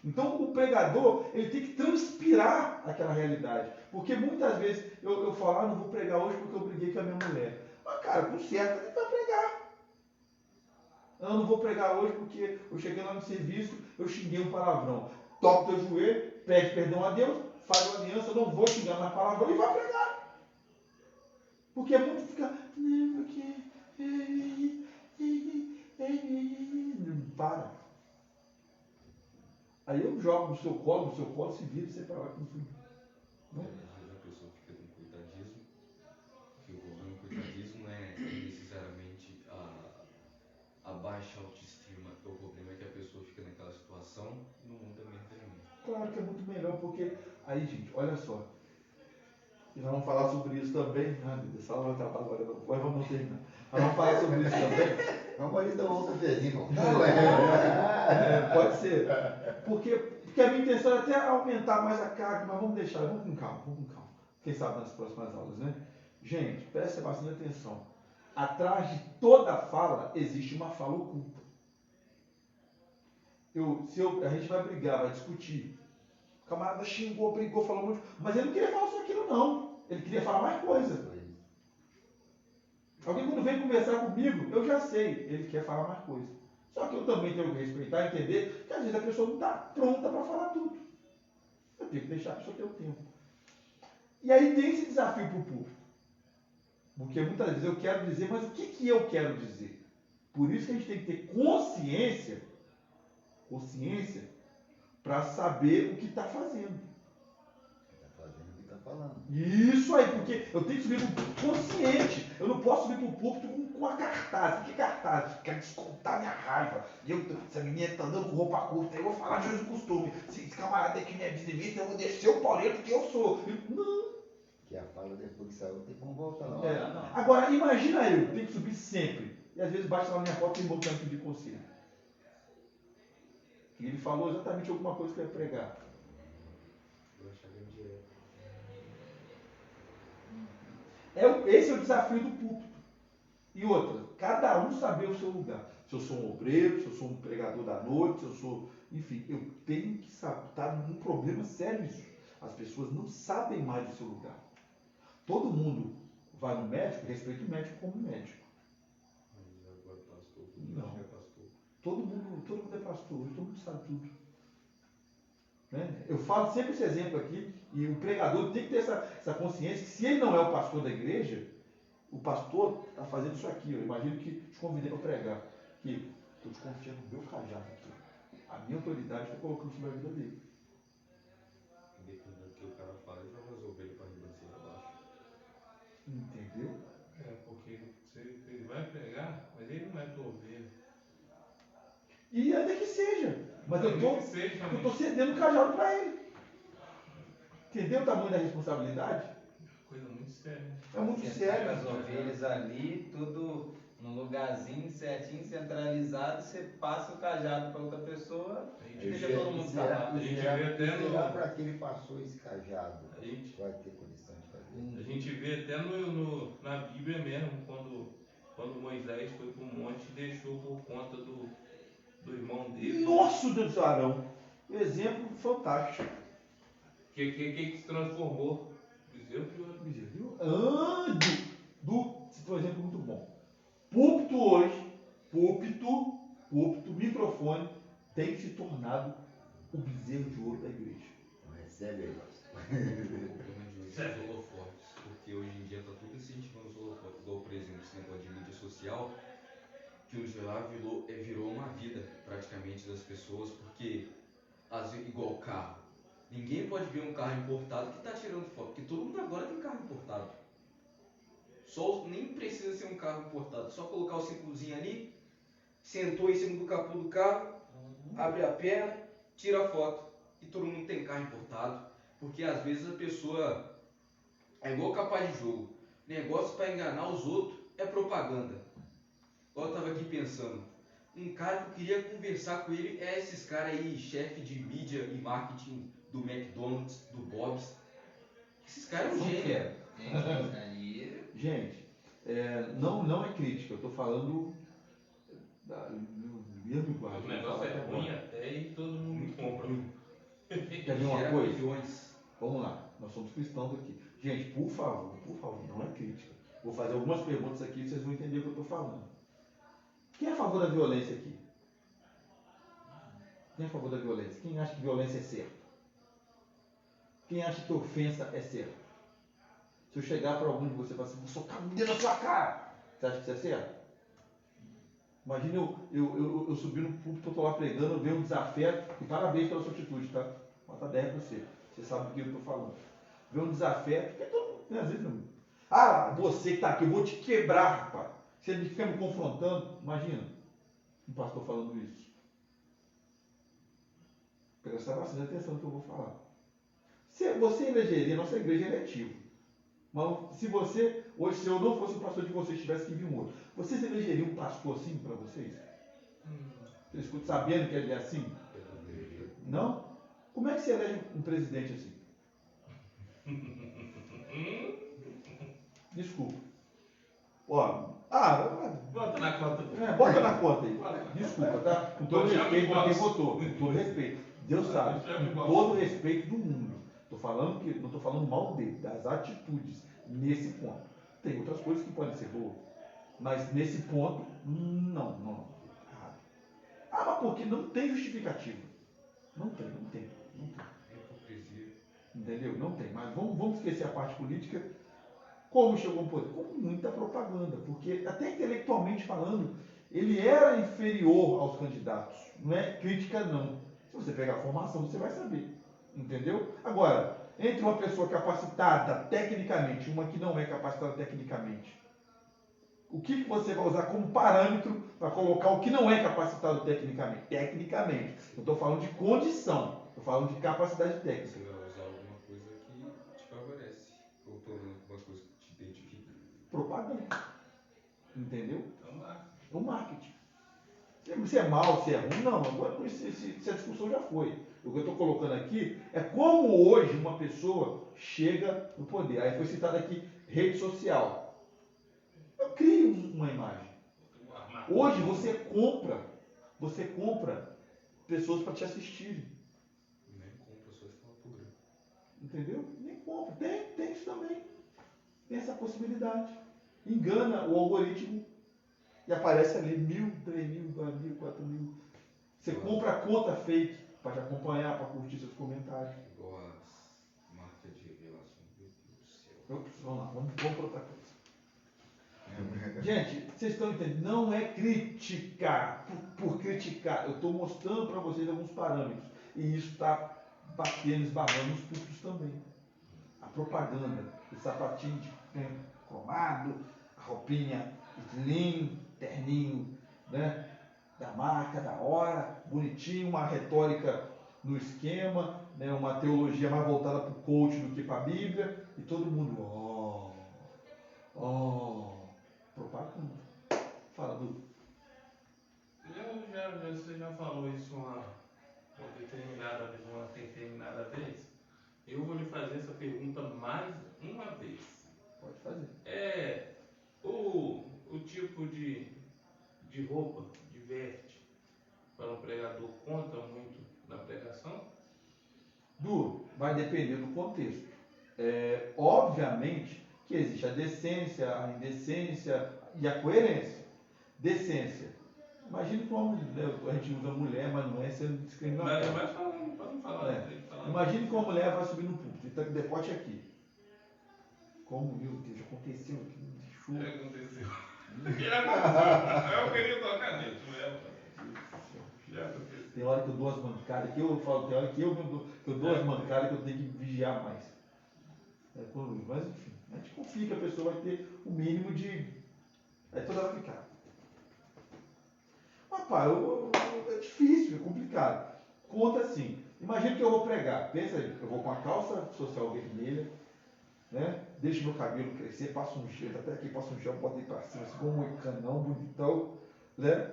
Então o pregador, ele tem que transpirar aquela realidade. Porque muitas vezes eu falo, não vou pregar hoje porque eu briguei com a minha mulher. Mas cara, com certo ele vai pregar. Eu não vou pregar hoje porque eu cheguei lá no serviço, eu xinguei um palavrão. Toca o teu joelho, pede perdão a Deus, faz uma aliança, eu não vou xingar mais palavrão e vai pregar. Porque é muito ficar, não, porque... Para. Aí eu jogo no seu colo, se vira, você para lá que não fui. Às vezes a pessoa fica com coitadismo, que o problema do coitadismo é necessariamente a baixa autoestima. O problema é que a pessoa fica naquela situação e não muda mentalmente. Claro que é muito melhor, porque aí, gente, olha só. E nós vamos falar sobre isso também. Ah, meu Deus, só vai acabar agora, não. Mas vamos terminar. Nós vamos falar sobre isso também. Vamos ali dar outro cafezinho. Pode ser. Porque a minha intenção é até aumentar mais a carga, mas vamos deixar, vamos com calma. Quem sabe nas próximas aulas, né? Gente, preste bastante atenção. Atrás de toda fala existe uma fala oculta. A gente vai brigar, vai discutir. O camarada xingou, brigou, falou muito, mas ele não queria falar só aquilo, não. Ele queria falar mais coisa. Alguém quando vem conversar comigo, eu já sei, ele quer falar mais coisa. Só que eu também tenho que respeitar e entender que às vezes a pessoa não está pronta para falar tudo. Eu tenho que deixar a pessoa ter o tempo. E aí tem esse desafio para o público. Porque muitas vezes eu quero dizer, mas o que eu quero dizer? Por isso que a gente tem que ter consciência para saber o que está fazendo. Está fazendo o que está falando. Isso aí, porque eu tenho que subir para o púlpito consciente. Eu não posso subir para o púlpito com a cartaz. Que cartaz? Quero descontar minha raiva. Se a menina está andando com roupa curta, eu vou falar de hoje do costume. Se esse camarada aqui me é dizimista, eu vou descer o pauleiro porque eu sou. Não. Que a fala depois que saiu, não tem como voltar não. Agora, imagina eu, tenho que subir sempre. E às vezes bate lá na minha porta e voltando pedir conselho. E ele falou exatamente alguma coisa que eu ia pregar. Eu acharia direto. Esse é o desafio do púlpito. E outra, cada um saber o seu lugar. Se eu sou um obreiro, se eu sou um pregador da noite, se eu sou... Enfim, eu tenho que saber. Está num problema sério isso. As pessoas não sabem mais o seu lugar. Todo mundo vai no médico, respeita o médico como médico. Mas agora pastor, Não. é pastor. Todo mundo é pastor, hoje todo mundo sabe tudo. Né? Eu falo sempre esse exemplo aqui, e o pregador tem que ter essa consciência que se ele não é o pastor da igreja, o pastor está fazendo isso aqui. Eu imagino que te convidei para pregar. Que estou te confiando no meu cajado aqui. A minha autoridade estou colocando sobre a vida dele. Dependendo do que o cara fala, ele joga as ovelhas para ribanceira abaixo. Entendeu? Porque ele vai pregar, mas ele não é tua ovelha. E ainda que seja. Mas eu estou cedendo o cajado para ele. Entendeu o tamanho da responsabilidade? Coisa muito séria. É muito Você sério. taca as ovelhas ali, tudo num lugarzinho certinho, centralizado, você passa o cajado para outra pessoa e deixa todo mundo calado. A gente vê até no- Será para que ele passou esse cajado? A gente- Vai ter condição de fazer. A gente vê até na Bíblia mesmo, quando Moisés foi para o monte e deixou por conta do irmão dele. Nosso Deus, Arão. Exemplo fantástico. Que se transformou. Bezerro de ouro. Viu? Esse foi um exemplo muito bom. Púlpito hoje, púlpito, microfone, tem se tornado o bezerro de ouro da igreja. Então recebe aí, pastor. O problema de hoje é os holofotes, porque hoje em dia está tudo incentivando os holofotes, igual por exemplo esse negócio de mídia social, que no geral virou uma vida praticamente das pessoas, porque igual carro, Ninguém pode ver um carro importado que está tirando foto, porque todo mundo agora tem carro importado. Nem precisa ser um carro importado, só colocar o círculozinho ali, sentou em cima do capô do carro, abre a perna, tira a foto. E todo mundo tem carro importado, porque às vezes a pessoa é igual capaz de jogo. Negócio para enganar os outros é propaganda. Igual eu estava aqui pensando, um cara que eu queria conversar com ele é esses caras aí, chefe de mídia e marketing do McDonald's, do Bob's. Esses caras é um gênio. Ali. Gente, não é crítica, eu estou falando da minha linguagem. O vou negócio falar é aqui ruim agora. até e todo mundo compra. Quer ver uma Gera coisa? milhões. Vamos lá, nós somos cristãos aqui. Gente, por favor, não é crítica. Vou fazer algumas perguntas aqui e vocês vão entender o que eu estou falando. Quem é a favor da violência aqui? Quem é a favor da violência? Quem acha que violência é certo? Quem acha que ofensa é certo? Se eu chegar para algum de vocês e falar assim, vou socar um dedo na sua cara, você acha que isso é certo? Imagina eu subir no púlpito, eu estou lá pregando, eu vejo um desafio, e parabéns pela sua atitude, tá? Nota 10 para você. Você sabe do que eu estou falando. Ver um desafio, porque todo mundo, né, às vezes não. Ah, você que está aqui, eu vou te quebrar, rapaz. Você fica me confrontando, imagina, um pastor falando isso. Presta bastante atenção no que eu vou falar. Você elegeria, nossa igreja é eletiva. Mas se você, hoje, se eu não fosse o pastor de vocês, tivesse que vir um outro, vocês elegeriam um pastor assim para vocês? Vocês escutam sabendo que ele é assim? Não? Como é que você elege um presidente assim? Desculpa. Ó, Bota na conta. bota na conta aí. Desculpa, tá? Com todo Eu já respeito me para quem gosto. votou. Com todo respeito. Deus sabe. Eu já me Com gosto. todo respeito do mundo. Não estou falando mal dele, das atitudes nesse ponto. Tem outras coisas que podem ser boas. Mas nesse ponto, não. Errado. Mas porque não tem justificativa. Não tem. É hipocrisia. Entendeu? Não tem. Mas vamos esquecer a parte política. Como chegou ao poder? Com muita propaganda. Porque, até intelectualmente falando, ele era inferior aos candidatos. Não é crítica, não. Se você pegar a formação, você vai saber. Entendeu? Agora, entre uma pessoa capacitada tecnicamente e uma que não é capacitada tecnicamente, o que você vai usar como parâmetro para colocar o que não é capacitado tecnicamente? Tecnicamente. Eu estou falando de condição. Estou falando de capacidade técnica. Você vai usar alguma coisa que te favorece. Ou pelo menos alguma coisa que te identifica. Propaganda. Entendeu? Então, O marketing. Se é mal, se é ruim, não. Agora, se a discussão já foi. O que eu estou colocando aqui é como hoje uma pessoa chega no poder. Aí foi citado aqui rede social. Eu crio uma imagem. Hoje você compra pessoas para te assistirem. Nem compra, só está lá por grana. Entendeu? Nem compra. Tem isso também. Tem essa possibilidade. Engana o algoritmo e aparece ali 1.000, 3.000, 2.000, 4.000. Você compra a conta fake para te acompanhar, para curtir seus comentários. Igual as marcas de relação. Meu Deus do céu. Ops, vamos lá, vamos para outra coisa. Gente, vocês estão entendendo? Não é criticar por criticar. Eu estou mostrando para vocês alguns parâmetros. E isso está batendo, esbarrando nos púlpitos também. A propaganda, o sapatinho cromado, a roupinha slim, terninho, né? Da marca, da hora, bonitinho, uma retórica no esquema, né? Uma teologia mais voltada para o coach do que para a Bíblia. E todo mundo, propaganda. Fala, Du. Você já falou isso uma determinada vez. Eu vou lhe fazer essa pergunta mais uma vez. Pode fazer. O tipo de roupa, de veste, para um pregador conta muito na pregação? Du, vai depender do contexto. Obviamente que existe a decência, a indecência e a coerência. Decência. Imagine como a gente usa mulher, mas não é sendo discriminatório. Mas falando, para não falar. Imagine que uma mulher vai subir no púlpito e está com o decote aqui. Como, meu Deus, aconteceu aqui, me deixou. O que aconteceu? Eu queria tocar nisso, Já aconteceu. Tem hora que eu dou as mancadas, que eu falo, tem hora que eu dou as mancadas que eu tenho que vigiar mais. Mas enfim, a gente confia que a pessoa vai ter o mínimo de. Aí toda hora ficar. Rapaz, é difícil, é complicado. Conta assim. Imagina que eu vou pregar. Pensa aí, eu vou com a calça social vermelha, né? Deixo meu cabelo crescer, passo um gel, até aqui passo um gel, boto aí pra cima, assim como um moicanão, bonitão, né?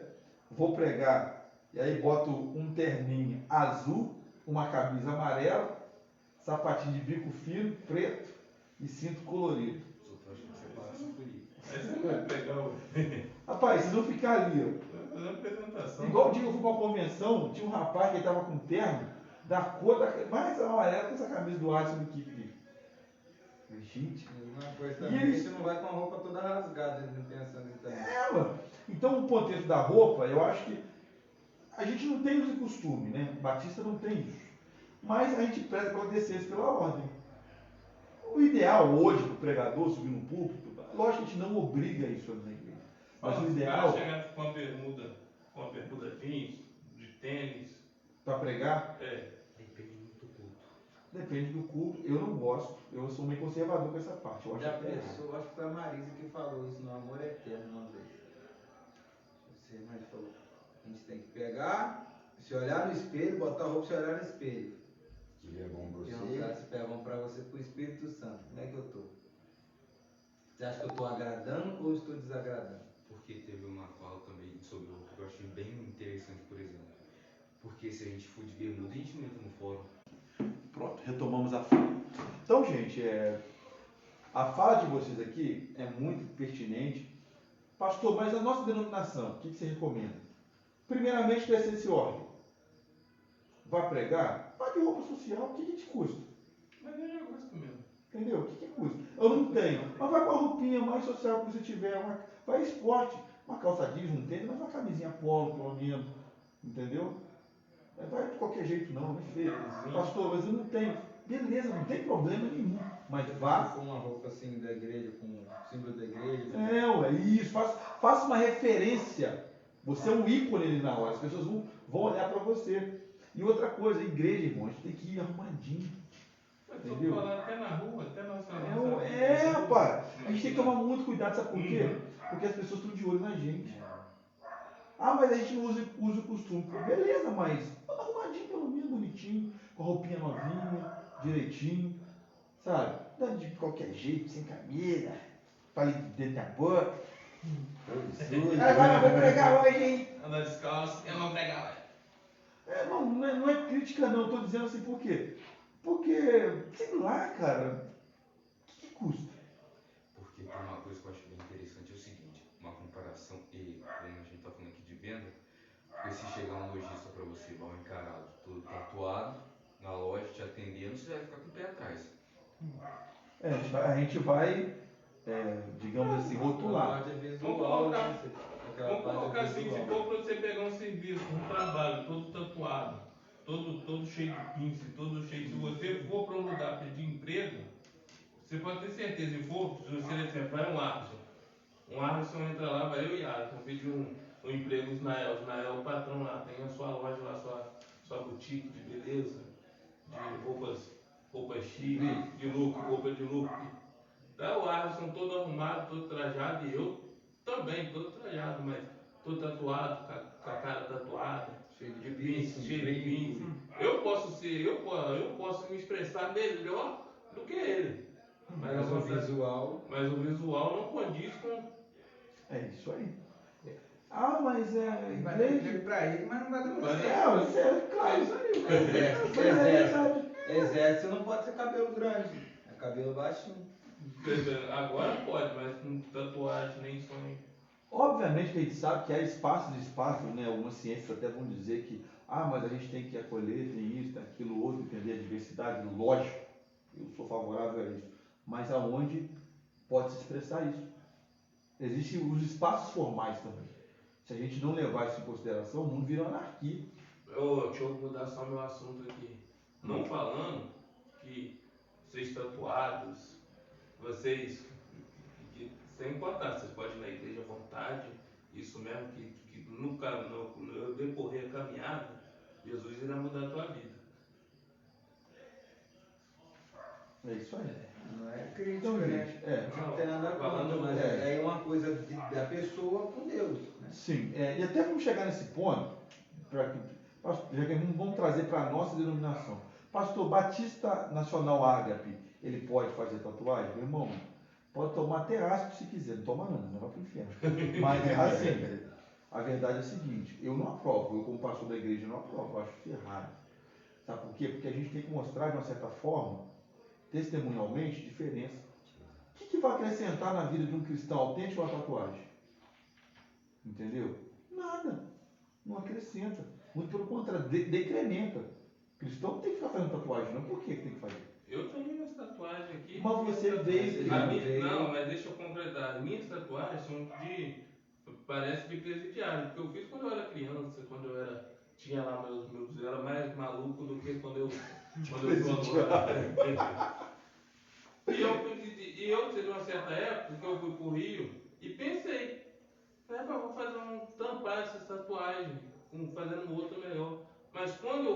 Vou pregar, e aí boto um terninho azul, uma camisa amarela, sapatinho de bico fino, preto e cinto colorido. Só acho que você passa por isso. Aí você vai pegar o. Rapaz, se não ficar ali, ó. Vai fazer a apresentação. Igual o dia que eu fui pra uma convenção, tinha um rapaz que ele tava com terno da cor mais amarela que essa camisa do Alisson do Kiko. Gente, Uma coisa E também, eles- você não vai com a roupa toda rasgada, ele pensando nisso também. mano. Então o contexto da roupa, eu acho que a gente não tem esse costume, né? Batista não tem isso. Mas a gente preza pela decência e pela ordem. O ideal hoje para o pregador subir no púlpito, lógico que a gente não obriga isso na igreja. Mas o Se ideal o cara chegar com a bermuda jeans, de tênis, para pregar Depende muito do culto. depende do culto. Eu não gosto. Eu sou meio conservador com essa parte. Eu acho Já que é errado. pensou, acho que foi a Marisa que falou isso no Amor Eterno uma vez. Você, mas falou, a gente tem que pegar, se olhar no espelho, botar a roupa e se olhar no espelho. Que é bom pra Perguntar você. se perguntam pra você pro Espírito Santo, como é que eu tô? Você acha que eu tô agradando ou estou desagradando? Porque teve uma fala também sobre o que eu achei bem interessante, por exemplo. Porque se a gente for de bermuda, a gente não entra no fórum. Pronto, retomamos a fala. Então, gente, a fala de vocês aqui é muito pertinente. Pastor, mas a nossa denominação, o que você recomenda? Primeiramente, deve ser esse ordem. Vai pregar? Vai de roupa social, o que te custa? mas eu já gosto mesmo. Entendeu? O que custa? Eu não tenho. Mas vai com a roupinha mais social que você tiver. Vai esporte. Uma calça jeans, um tênis, mas uma camisinha polo, pelo menos. Entendeu? Vai de qualquer jeito não, é feio. Pastor, mas eu não tenho. Beleza, não tem problema nenhum. Mas vá. Com uma roupa assim da igreja, com o símbolo da igreja. Ué, isso. Faça uma referência. Você é um ícone ali na hora. As pessoas vão olhar para você. E outra coisa, igreja, irmão, a gente tem que ir arrumadinho. Eu tô Entendeu? falando até na rua, até na nossa. Rapaz. A gente tem que tomar muito cuidado, sabe por quê? Porque as pessoas estão de olho na gente. Ah, mas a gente não usa o costume. Pô, beleza, mas arrumadinho pelo menos, bonitinho, com a roupinha novinha, direitinho, sabe? Não de qualquer jeito, sem camisa, falei dentro da boca. Todo sujo. Agora eu vou pregar hoje, hein? Anda descalço, eu vou pregar. Não é crítica não, estou dizendo assim por quê? Porque, sei lá, cara, o que custa? Porque tem uma coisa que eu acho bem interessante, é o seguinte, uma comparação, e como a gente está falando aqui de venda, porque se chegar um lojista para você mal encarado, todo tatuado, na loja te atendendo, você vai ficar com o pé atrás. A gente vai digamos assim, rotular. Parte visual, né? Vamos colocar assim, se for para você pegar um serviço, um trabalho todo tatuado, todo cheio de pince, todo cheio. Se você for para um lugar pedir emprego, você pode ter certeza, se você exemplo, vai um Arson. Um Arson entra lá, vai eu e Arson, pedir um emprego no Ismael. O Ismael é o patrão lá, tem a sua loja lá, sua boutique de beleza, de roupas chiques, de look, roupa de look. Tá o Arson todo arrumado, todo trajado, e eu também, todo trajado, mas todo tatuado, com a cara tatuada, cheio de pince, cheio de pince. Eu posso me expressar melhor do que ele. Mas o visual não condiz com. É isso aí. Ah, mas vai dar igreja. emprego pra ele, mas não vai dar pra Mas você. Você é claro. Exército não pode ser cabelo grande, é cabelo baixinho. Agora pode, mas com tatuagem nem sonho. Obviamente que a gente sabe que há espaços, né? Algumas ciências até vão dizer que, mas a gente tem que acolher, tem isso, tem aquilo, outro, entender a diversidade, lógico, eu sou favorável a isso. Mas aonde pode se expressar isso? Existem os espaços formais também. Se a gente não levar isso em consideração, o mundo vira uma anarquia. Deixa eu mudar só meu assunto aqui. Não falando que vocês tatuados, vocês, sem importar, vocês podem ir na igreja à vontade, isso mesmo, que no decorrer da caminhada, Jesus irá mudar a tua vida. É isso aí. Não é crítica, Então, né? gente, Não tem nada contra, falando- mas é uma coisa da pessoa com Deus, né? Sim, e até vamos chegar nesse ponto, já que vamos trazer para a nossa denominação. Pastor Batista Nacional Ágape, ele pode fazer tatuagem? Meu irmão, pode tomar até ácido se quiser, não toma não vai para o inferno. Mas assim, a verdade é a seguinte, eu não aprovo, eu como pastor da igreja não aprovo, eu acho isso errado. Sabe por quê? Porque a gente tem que mostrar de uma certa forma, testemunhalmente, diferença. O que vai acrescentar na vida de um cristão autêntico uma tatuagem? Entendeu? Nada. Não acrescenta. Muito pelo contrário, decrementa. Cristão não tem que ficar fazendo tatuagem, não. Por que tem que fazer? Eu tenho minhas tatuagens aqui. Mas você veio. Não, mas deixa eu completar. As minhas tatuagens são parece de presidiário, porque eu fiz quando eu era criança, quando eu tinha lá eu era mais maluco do que quando eu sou agora. E eu, teve uma certa época que eu fui pro Rio e pensei, vou tampar essas tatuagens, fazendo um outro melhor. Mas quando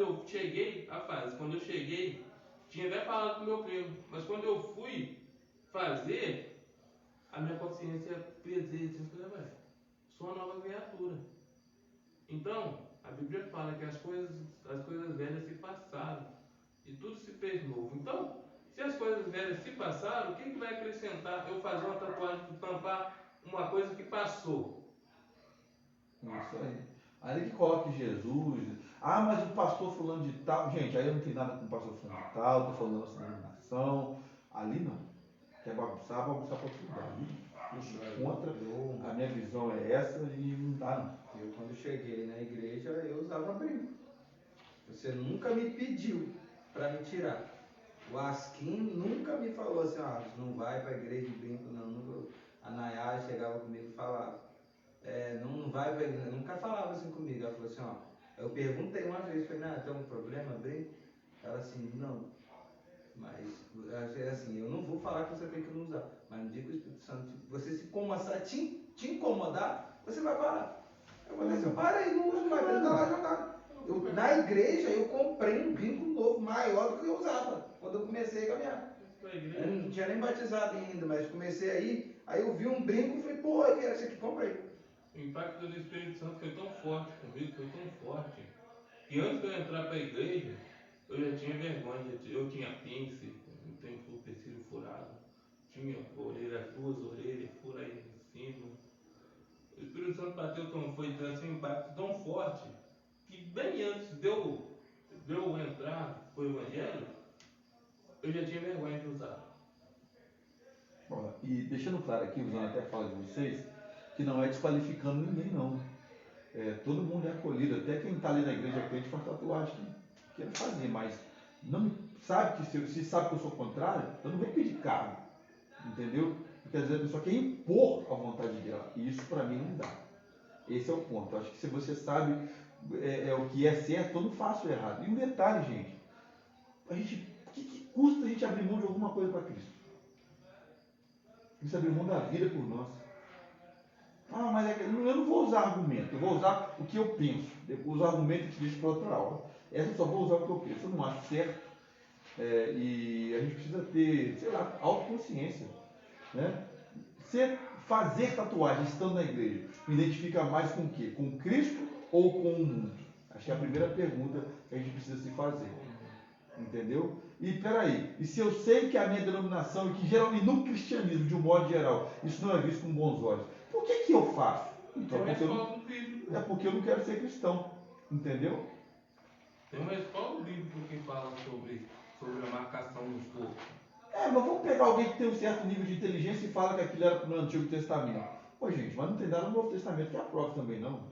eu cheguei, tinha até falado com meu primo, mas quando eu fui fazer, a minha consciência pesei, eu falei, sou uma nova criatura. Então, a Bíblia fala que as coisas velhas se passaram e tudo se fez novo. Então, se as coisas velhas se passaram, o que vai acrescentar eu fazer uma tatuagem para tampar uma coisa que passou? Isso aí. Ali que coloque Jesus. Ah, mas o pastor fulano de tal. Gente, aí eu não tenho nada com o pastor fulano de tal, estou falando da nossa denominação. Ali não. Quer bagunçar para outro lugar. Ali eu sou contra. A minha visão é essa e não dá não. Eu quando cheguei na igreja, eu usava brinco. Você nunca me pediu para me tirar. O Asquim nunca me falou assim, não vai para a igreja de brinco, não. Nunca. A Nayara chegava comigo e falava, não vai para a igreja, nunca falava assim comigo. Ela falou assim, eu perguntei uma vez, falei, tem um problema, brinco? Ela assim, não. Mas, assim, eu não vou falar que você tem que não usar, mas no dia que o Espírito Santo, você se começar a te incomodar, você vai parar. Eu falei assim, para aí, não uso mais, ele tá lá jogado. Na igreja eu comprei um brinco novo, maior do que eu usava, quando eu comecei a caminhar. Eu não tinha nem batizado ainda, mas comecei aí eu vi um brinco e falei, pô, eu quero esse aqui, comprei. O impacto do Espírito Santo foi tão forte comigo, foi tão forte, que antes de eu entrar para a igreja, eu já tinha vergonha, eu tinha pince, eu tenho o tecido furado, tinha duas orelhas furadas em cima. O Espírito Santo bateu foi um impacto tão forte, que bem antes de eu entrar para o Evangelho, eu já tinha vergonha de usar. Bom, e deixando claro aqui, usando até a fala de vocês, que não é desqualificando ninguém não. Todo mundo é acolhido, até quem está ali na igreja crente faz tatuagem que queira fazer, mas não sabe que se sabe que eu sou contrário, eu não venho pedir cargo, entendeu? Porque às vezes a pessoa quer impor a vontade dela, e isso para mim não dá. Esse é o ponto. Eu acho que se você sabe o que é certo, eu não faço errado. E um detalhe, gente, o que custa a gente abrir mão de alguma coisa para Cristo? Isso abrir mão da vida por nós. Mas eu não vou usar argumento, eu vou usar o que eu penso. Os argumentos eu te deixo para outra aula. Essa eu só vou usar o que eu penso, eu não acho certo. E a gente precisa ter, autoconsciência. Né? Fazer tatuagem estando na igreja, me identifica mais com o quê? Com Cristo ou com o mundo? Acho que é a primeira pergunta que a gente precisa se fazer. Entendeu? E peraí, e se eu sei que a minha denominação, e que geralmente no cristianismo, de um modo geral, isso não é visto com bons olhos, por que eu faço? Então, porque eu não quero ser cristão. Entendeu? Tem uma escola bíblica que fala sobre a marcação nos corpos. Mas vamos pegar alguém que tem um certo nível de inteligência e fala que aquilo era no Antigo Testamento. Pô, gente, mas não tem nada no Novo Testamento que aprove também, não.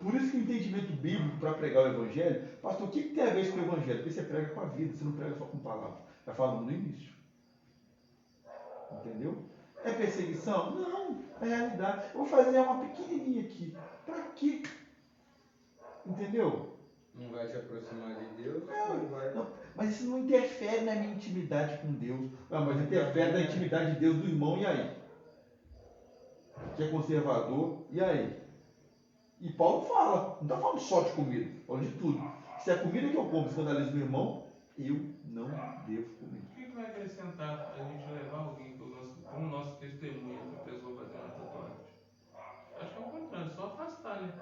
Por isso que o entendimento bíblico para pregar o Evangelho, pastor, o que tem a ver com o Evangelho? Porque você prega com a vida, você não prega só com palavras. Já falamos no início. Entendeu? É perseguição? Não, é realidade. Eu vou fazer uma pequenininha aqui. Para quê? Entendeu? Não vai te aproximar de Deus, não vai. Não, mas isso não interfere na minha intimidade com Deus. Mas interfere na intimidade de Deus do irmão, e aí? que é conservador, e aí? E Paulo fala, não está falando só de comida, fala de tudo. Se a comida que eu como escandaliza meu irmão, eu não devo comer. O que vai acrescentar a gente levar alguém como nosso testemunho para a pessoa fazer uma tatuagem? Acho que é o contrário, só afastar, né?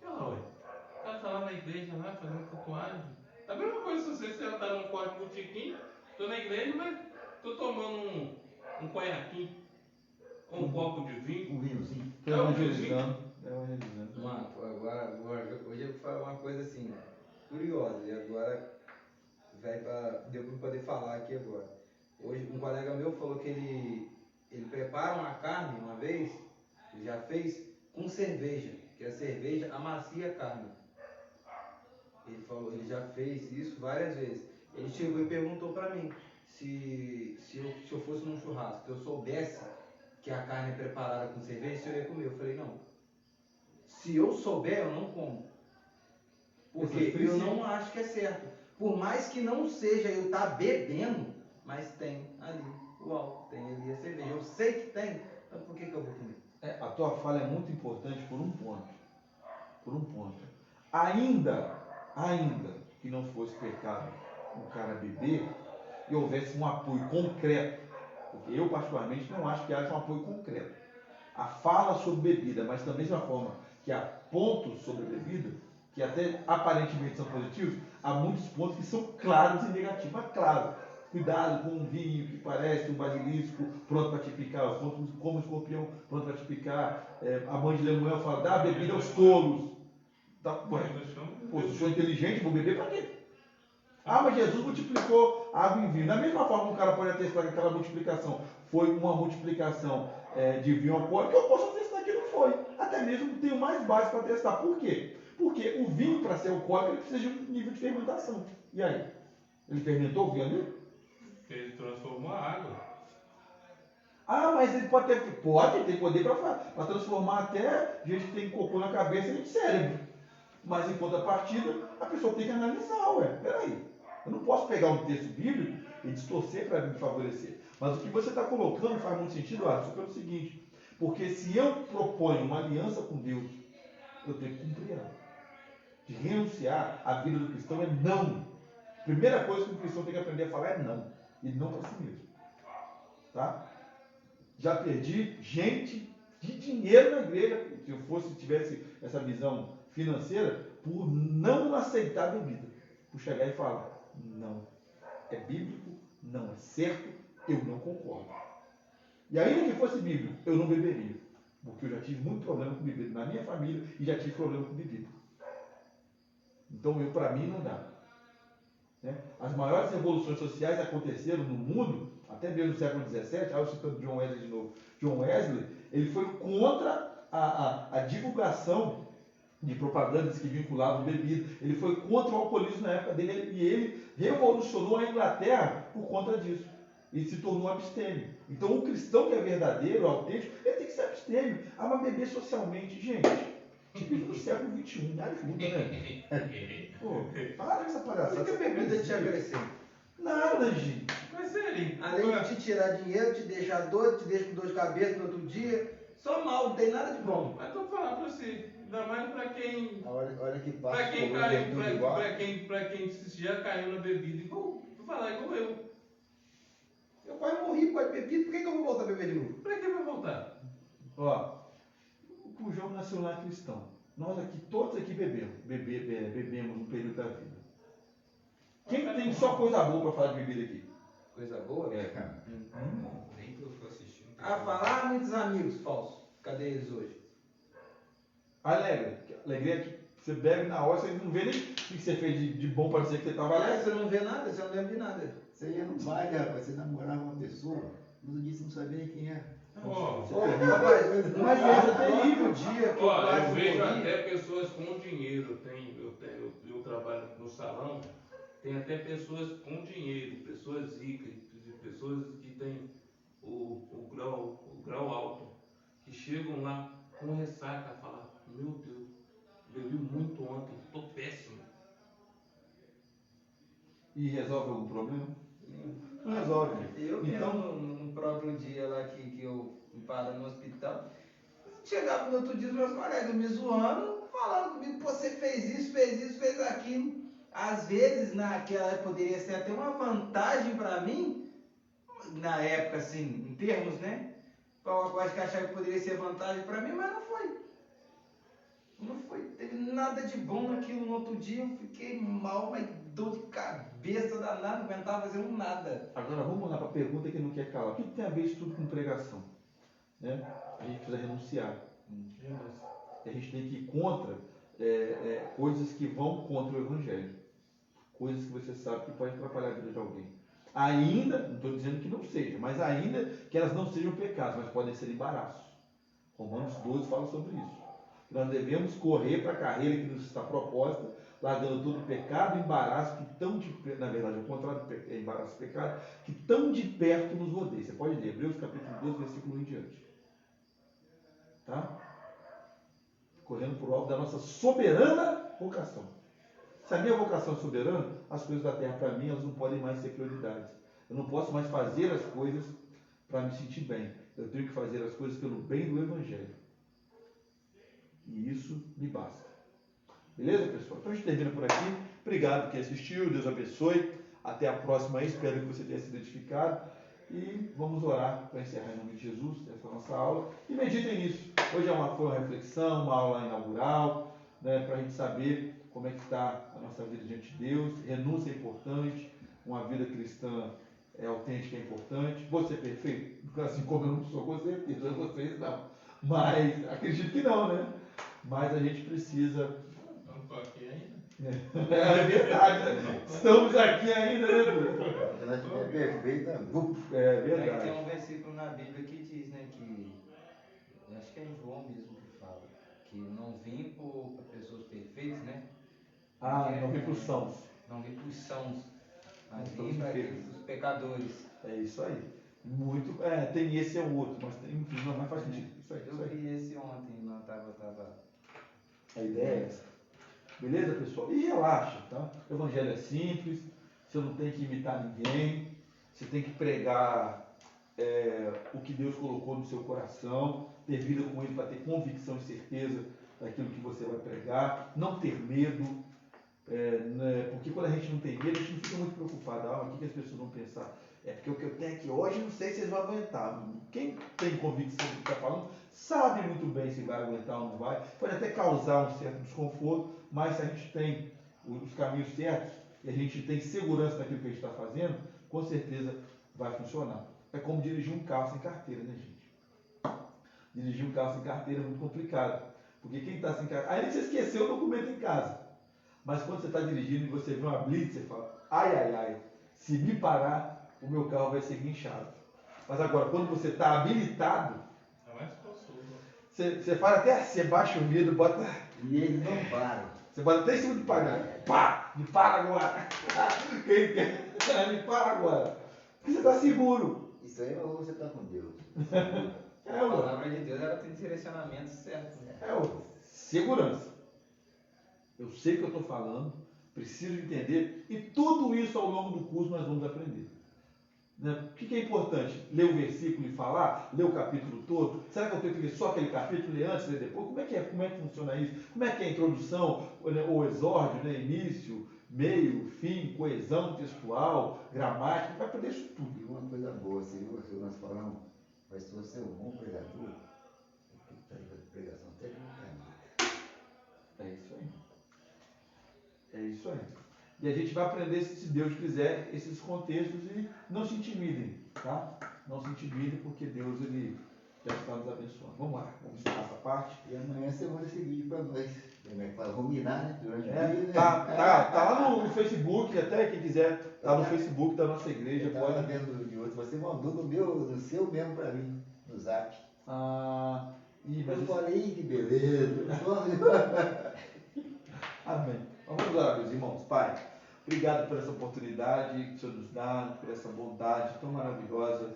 Olha lá, ué. O cara tá lá na igreja, lá, fazendo tatuagem. A mesma coisa se você sentar num quarto com o Tiquinho, tô na igreja, mas tô tomando um conhaquinho, ou um copo de vinho. Um vinhozinho. Estou evangelizando. Evangelizando. Mano, agora, hoje eu vou falar uma coisa assim, curiosa, e agora deu para poder falar aqui agora. Hoje um colega meu falou que ele prepara uma carne uma vez, ele já fez com cerveja, que a cerveja amacia a carne. Ele falou, ele já fez isso várias vezes. Ele chegou e perguntou para mim se eu fosse num churrasco, se eu soubesse que a carne é preparada com cerveja, se eu ia comer. Eu falei, não. Se eu souber, eu não como. Porque eu não acho que é certo. Por mais que não seja eu estar bebendo, mas tem ali o álcool, tem ali a cerveja. Eu sei que tem, então por que eu vou comer? A tua fala é muito importante por um ponto. Por um ponto. Ainda que não fosse pecado o cara beber e houvesse um apoio concreto, porque eu particularmente não acho que haja um apoio concreto. A fala sobre bebida, mas da mesma forma que há pontos sobre a bebida, que até aparentemente são positivos, há muitos pontos que são claros e negativos. Mas claro, cuidado com um vinho que parece um basilisco pronto para te picar, como um escorpião pronto para te picar. A mãe de Lemuel fala, dá a bebida aos tolos. Tá, pô, se eu sou inteligente, vou beber para quê? Ah, mas Jesus multiplicou água em vinho. Da mesma forma que o cara pode atestar que aquela multiplicação foi uma multiplicação de vinho alcoólico, eu posso atestar que não foi. Até mesmo tenho mais base para atestar. Por quê? Porque o vinho, para ser alcoólico, ele precisa de um nível de fermentação. E aí? Ele fermentou o vinho ali? Ele transformou a água. Ah, mas ele pode ter poder para transformar até gente que tem cocô na cabeça em cérebro. Mas em contrapartida, a pessoa tem que analisar, peraí. Eu não posso pegar um texto bíblico e distorcer para me favorecer. Mas o que você está colocando faz muito sentido, Alisson, pelo seguinte, porque se eu proponho uma aliança com Deus, eu tenho que cumprir ela. De renunciar, a vida do cristão é não. Primeira coisa que o cristão tem que aprender a falar é não. E não para si mesmo. Tá? Já perdi gente de dinheiro na igreja, se eu tivesse essa visão financeira, por não aceitar a bebida. Por chegar e falar, não, é bíblico, não é certo, eu não concordo. E ainda que fosse bíblico, eu não beberia. Porque eu já tive muito problema com bebida na minha família e já tive problema com bebida. Então, para mim, não dá. Né? As maiores revoluções sociais aconteceram no mundo, até mesmo no século XVII, eu citando John Wesley de novo. John Wesley, ele foi contra a divulgação de propagandas que vinculavam bebida. Ele foi contra o alcoolismo na época dele e ele revolucionou a Inglaterra por conta disso. Ele se tornou abstêmio. Então, o cristão que é verdadeiro, autêntico, ele tem que ser abstêmio. Ah, mas beber socialmente, gente. Tipo, no século XXI, me ajuda, né? Pô, para com essa palhaçada. O que a bebida te acrescenta? Nada, gente. Mas sério. Além de te tirar dinheiro, te deixar doido, te deixa com dor de cabeça no outro dia, só mal, não tem nada de bom. Mas tô falando pra você, ainda mais pra quem. Olha que Pra passa quem por caiu, tudo igual. pra quem já caiu na bebida, igual, vou falar igual eu. Eu quase morri por causa de bebida, por que eu vou voltar a beber de novo? Pra que vai voltar? Ó, o Pujol nasceu lá cristão. Nós aqui, todos aqui bebemos no período da vida. Quem tem só coisa boa para falar de bebida aqui? Coisa boa? É. Nem que eu tô assistindo. Ah, falar muitos amigos, falso. Cadê eles hoje? Alegria que você bebe na hora, você não vê nem o que você fez de bom para dizer que você estava Aliás, alegre. você não vê nada, você não lembra de nada. Você ia no baile, rapaz, você namorava uma pessoa, no outro dia você não sabia nem quem era. Ó, Rapaz, mas é terrível dia que eu ó, quase eu vejo morri. até pessoas com dinheiro, eu trabalho no salão, tem até pessoas com dinheiro, pessoas ricas, pessoas que têm o grau alto, que chegam lá com ressaca, falam, meu Deus, bebi muito ontem, tô péssimo. E resolve algum problema? Não resolve. Eu Então, mesmo, no próprio dia lá que eu me paro no hospital, chegava no outro dia os meus colegas me zoando, falando comigo, pô, você fez isso, fez aquilo. Às vezes, naquela época, poderia ser até uma vantagem para mim, na época, assim, em termos, né? Eu acho que achava que poderia ser vantagem para mim, mas não foi. Não foi, teve nada de bom naquilo. No outro dia eu fiquei mal, mas dor de cabeça danada, não aguentava fazer um nada. Agora vamos lá para a pergunta que não quer calar. O que tem a ver isso tudo com pregação? Né? A gente precisa renunciar. A gente tem que ir contra coisas que vão contra o Evangelho. Coisas que você sabe que podem atrapalhar a vida de alguém. Ainda, não estou dizendo que não seja, mas ainda que elas não sejam pecados, mas podem ser embaraços. Romanos 12 fala sobre isso. Nós devemos correr para a carreira que nos está proposta, largando todo o pecado e embaraço que tão de perto, na verdade, ao contrário do embaraço e pecado, que tão de perto nos rodeia. Você pode ler Hebreus capítulo 12, versículo 1 em diante. Tá? Correndo por alvo da nossa soberana vocação. Se a minha vocação é soberana, as coisas da terra para mim elas não podem mais ser prioridades. Eu não posso mais fazer as coisas para me sentir bem. Eu tenho que fazer as coisas pelo bem do Evangelho. E isso me basta. Beleza, pessoal? Então a gente termina por aqui. Obrigado por quem assistiu. Deus abençoe. Até a próxima aí. Espero que você tenha sido edificado. E vamos orar para encerrar em nome de Jesus essa nossa aula. E meditem nisso. Hoje foi uma reflexão, uma aula inaugural, né, para a gente saber como é que está a nossa vida diante de Deus. Renúncia é importante. Uma vida cristã autêntica é importante. Você é perfeito? Assim como eu não sou, com certeza. Vocês não. Mas acredito que não, né? Mas a gente precisa. Não estou aqui ainda. É verdade, né? Estamos aqui ainda, né, Bruno? Se ela estiver perfeita, É Aí verdade. tem um versículo na Bíblia que diz, né, que acho que é em João mesmo que fala, que eu não vim para pessoas perfeitas, né? Não vim para os sãos. Não vim para os sãos, mas Para os vim para enfermos. os pecadores. É isso aí. Muito. Tem esse é o outro, mas enfim, não faz sentido. Isso aí, Eu isso aí. vi esse ontem, não tava. A ideia é essa. Beleza, pessoal? E relaxa, tá? O evangelho é simples, você não tem que imitar ninguém, você tem que pregar o que Deus colocou no seu coração, ter vida com Ele para ter convicção e certeza daquilo que você vai pregar, não ter medo, né? Porque quando a gente não tem medo, a gente não fica muito preocupado. O que as pessoas vão pensar? É porque o que eu tenho aqui hoje, não sei se vocês vão aguentar. Quem tem convicção do que está falando, sabe muito bem se vai aguentar ou não vai. Pode até causar um certo desconforto, mas se a gente tem os caminhos certos e a gente tem segurança naquilo que a gente está fazendo, com certeza vai funcionar. É como dirigir um carro sem carteira, né, gente? Dirigir um carro sem carteira é muito complicado. Porque quem está sem carteira... Aí você esqueceu o documento em casa. Mas quando você está dirigindo e você vê uma blitz, você fala, ai, se me parar, o meu carro vai ser guinchado. Mas agora, quando você está habilitado, É mais gostoso. você faz até assim, você baixa o vidro, bota... e ele não para. Você bota até em cima do pagar. Pá! Me para agora! Quem quer? Me para agora! Porque você está seguro. Isso aí ou você está com Deus. A palavra de Deus ela tem direcionamento certo. Né? Segurança. Eu sei o que eu estou falando, preciso entender, e tudo isso ao longo do curso nós vamos aprender. Né? O que é importante? Ler o versículo e falar? Ler o capítulo todo? Será que eu tenho que ler só aquele capítulo, ler antes, ler depois? Como é que funciona isso? Como é que é a introdução, o exórdio, né? Início, meio, fim, coesão textual, gramática? Vai aprender isso tudo. E uma coisa boa, se nós falamos, mas se você é um bom pregador, a pregação técnica É isso aí. É isso aí. E a gente vai aprender, se Deus quiser, esses contextos e não se intimidem, tá? Não se intimidem porque Deus, Ele já está nos abençoando. Vamos lá, vamos encerrar essa parte. E amanhã você manda esse vídeo para nós. Para ruminar, né? Durante o dia, né? Tá lá no Facebook, até quem quiser, tá no Facebook da nossa igreja. Eu estava vendo de outro, você mandou no seu mesmo para mim, no zap. Eu falei, que beleza. Amém. Vamos orar, meus irmãos. Pai, obrigado por essa oportunidade que o Senhor nos dá, por essa bondade tão maravilhosa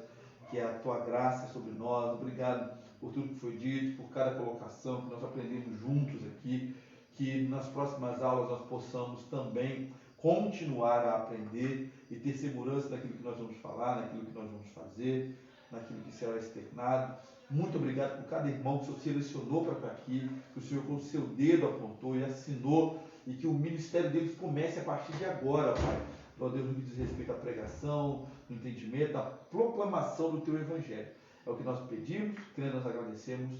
que é a Tua graça sobre nós. Obrigado por tudo que foi dito, por cada colocação que nós aprendemos juntos aqui, que nas próximas aulas nós possamos também continuar a aprender e ter segurança naquilo que nós vamos falar, naquilo que nós vamos fazer, naquilo que será externado. Muito obrigado por cada irmão que o Senhor selecionou para estar aqui, que o Senhor com o seu dedo apontou e assinou, e que o ministério deles comece a partir de agora, Pai. Ó Deus, no que diz respeito à pregação, no entendimento, à proclamação do Teu Evangelho. É o que nós pedimos, crendo, nós agradecemos.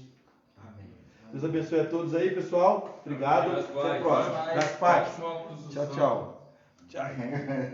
Amém. Deus abençoe a todos aí, pessoal. Obrigado. Até a próxima. Das paz. Tchau, tchau. Tchau.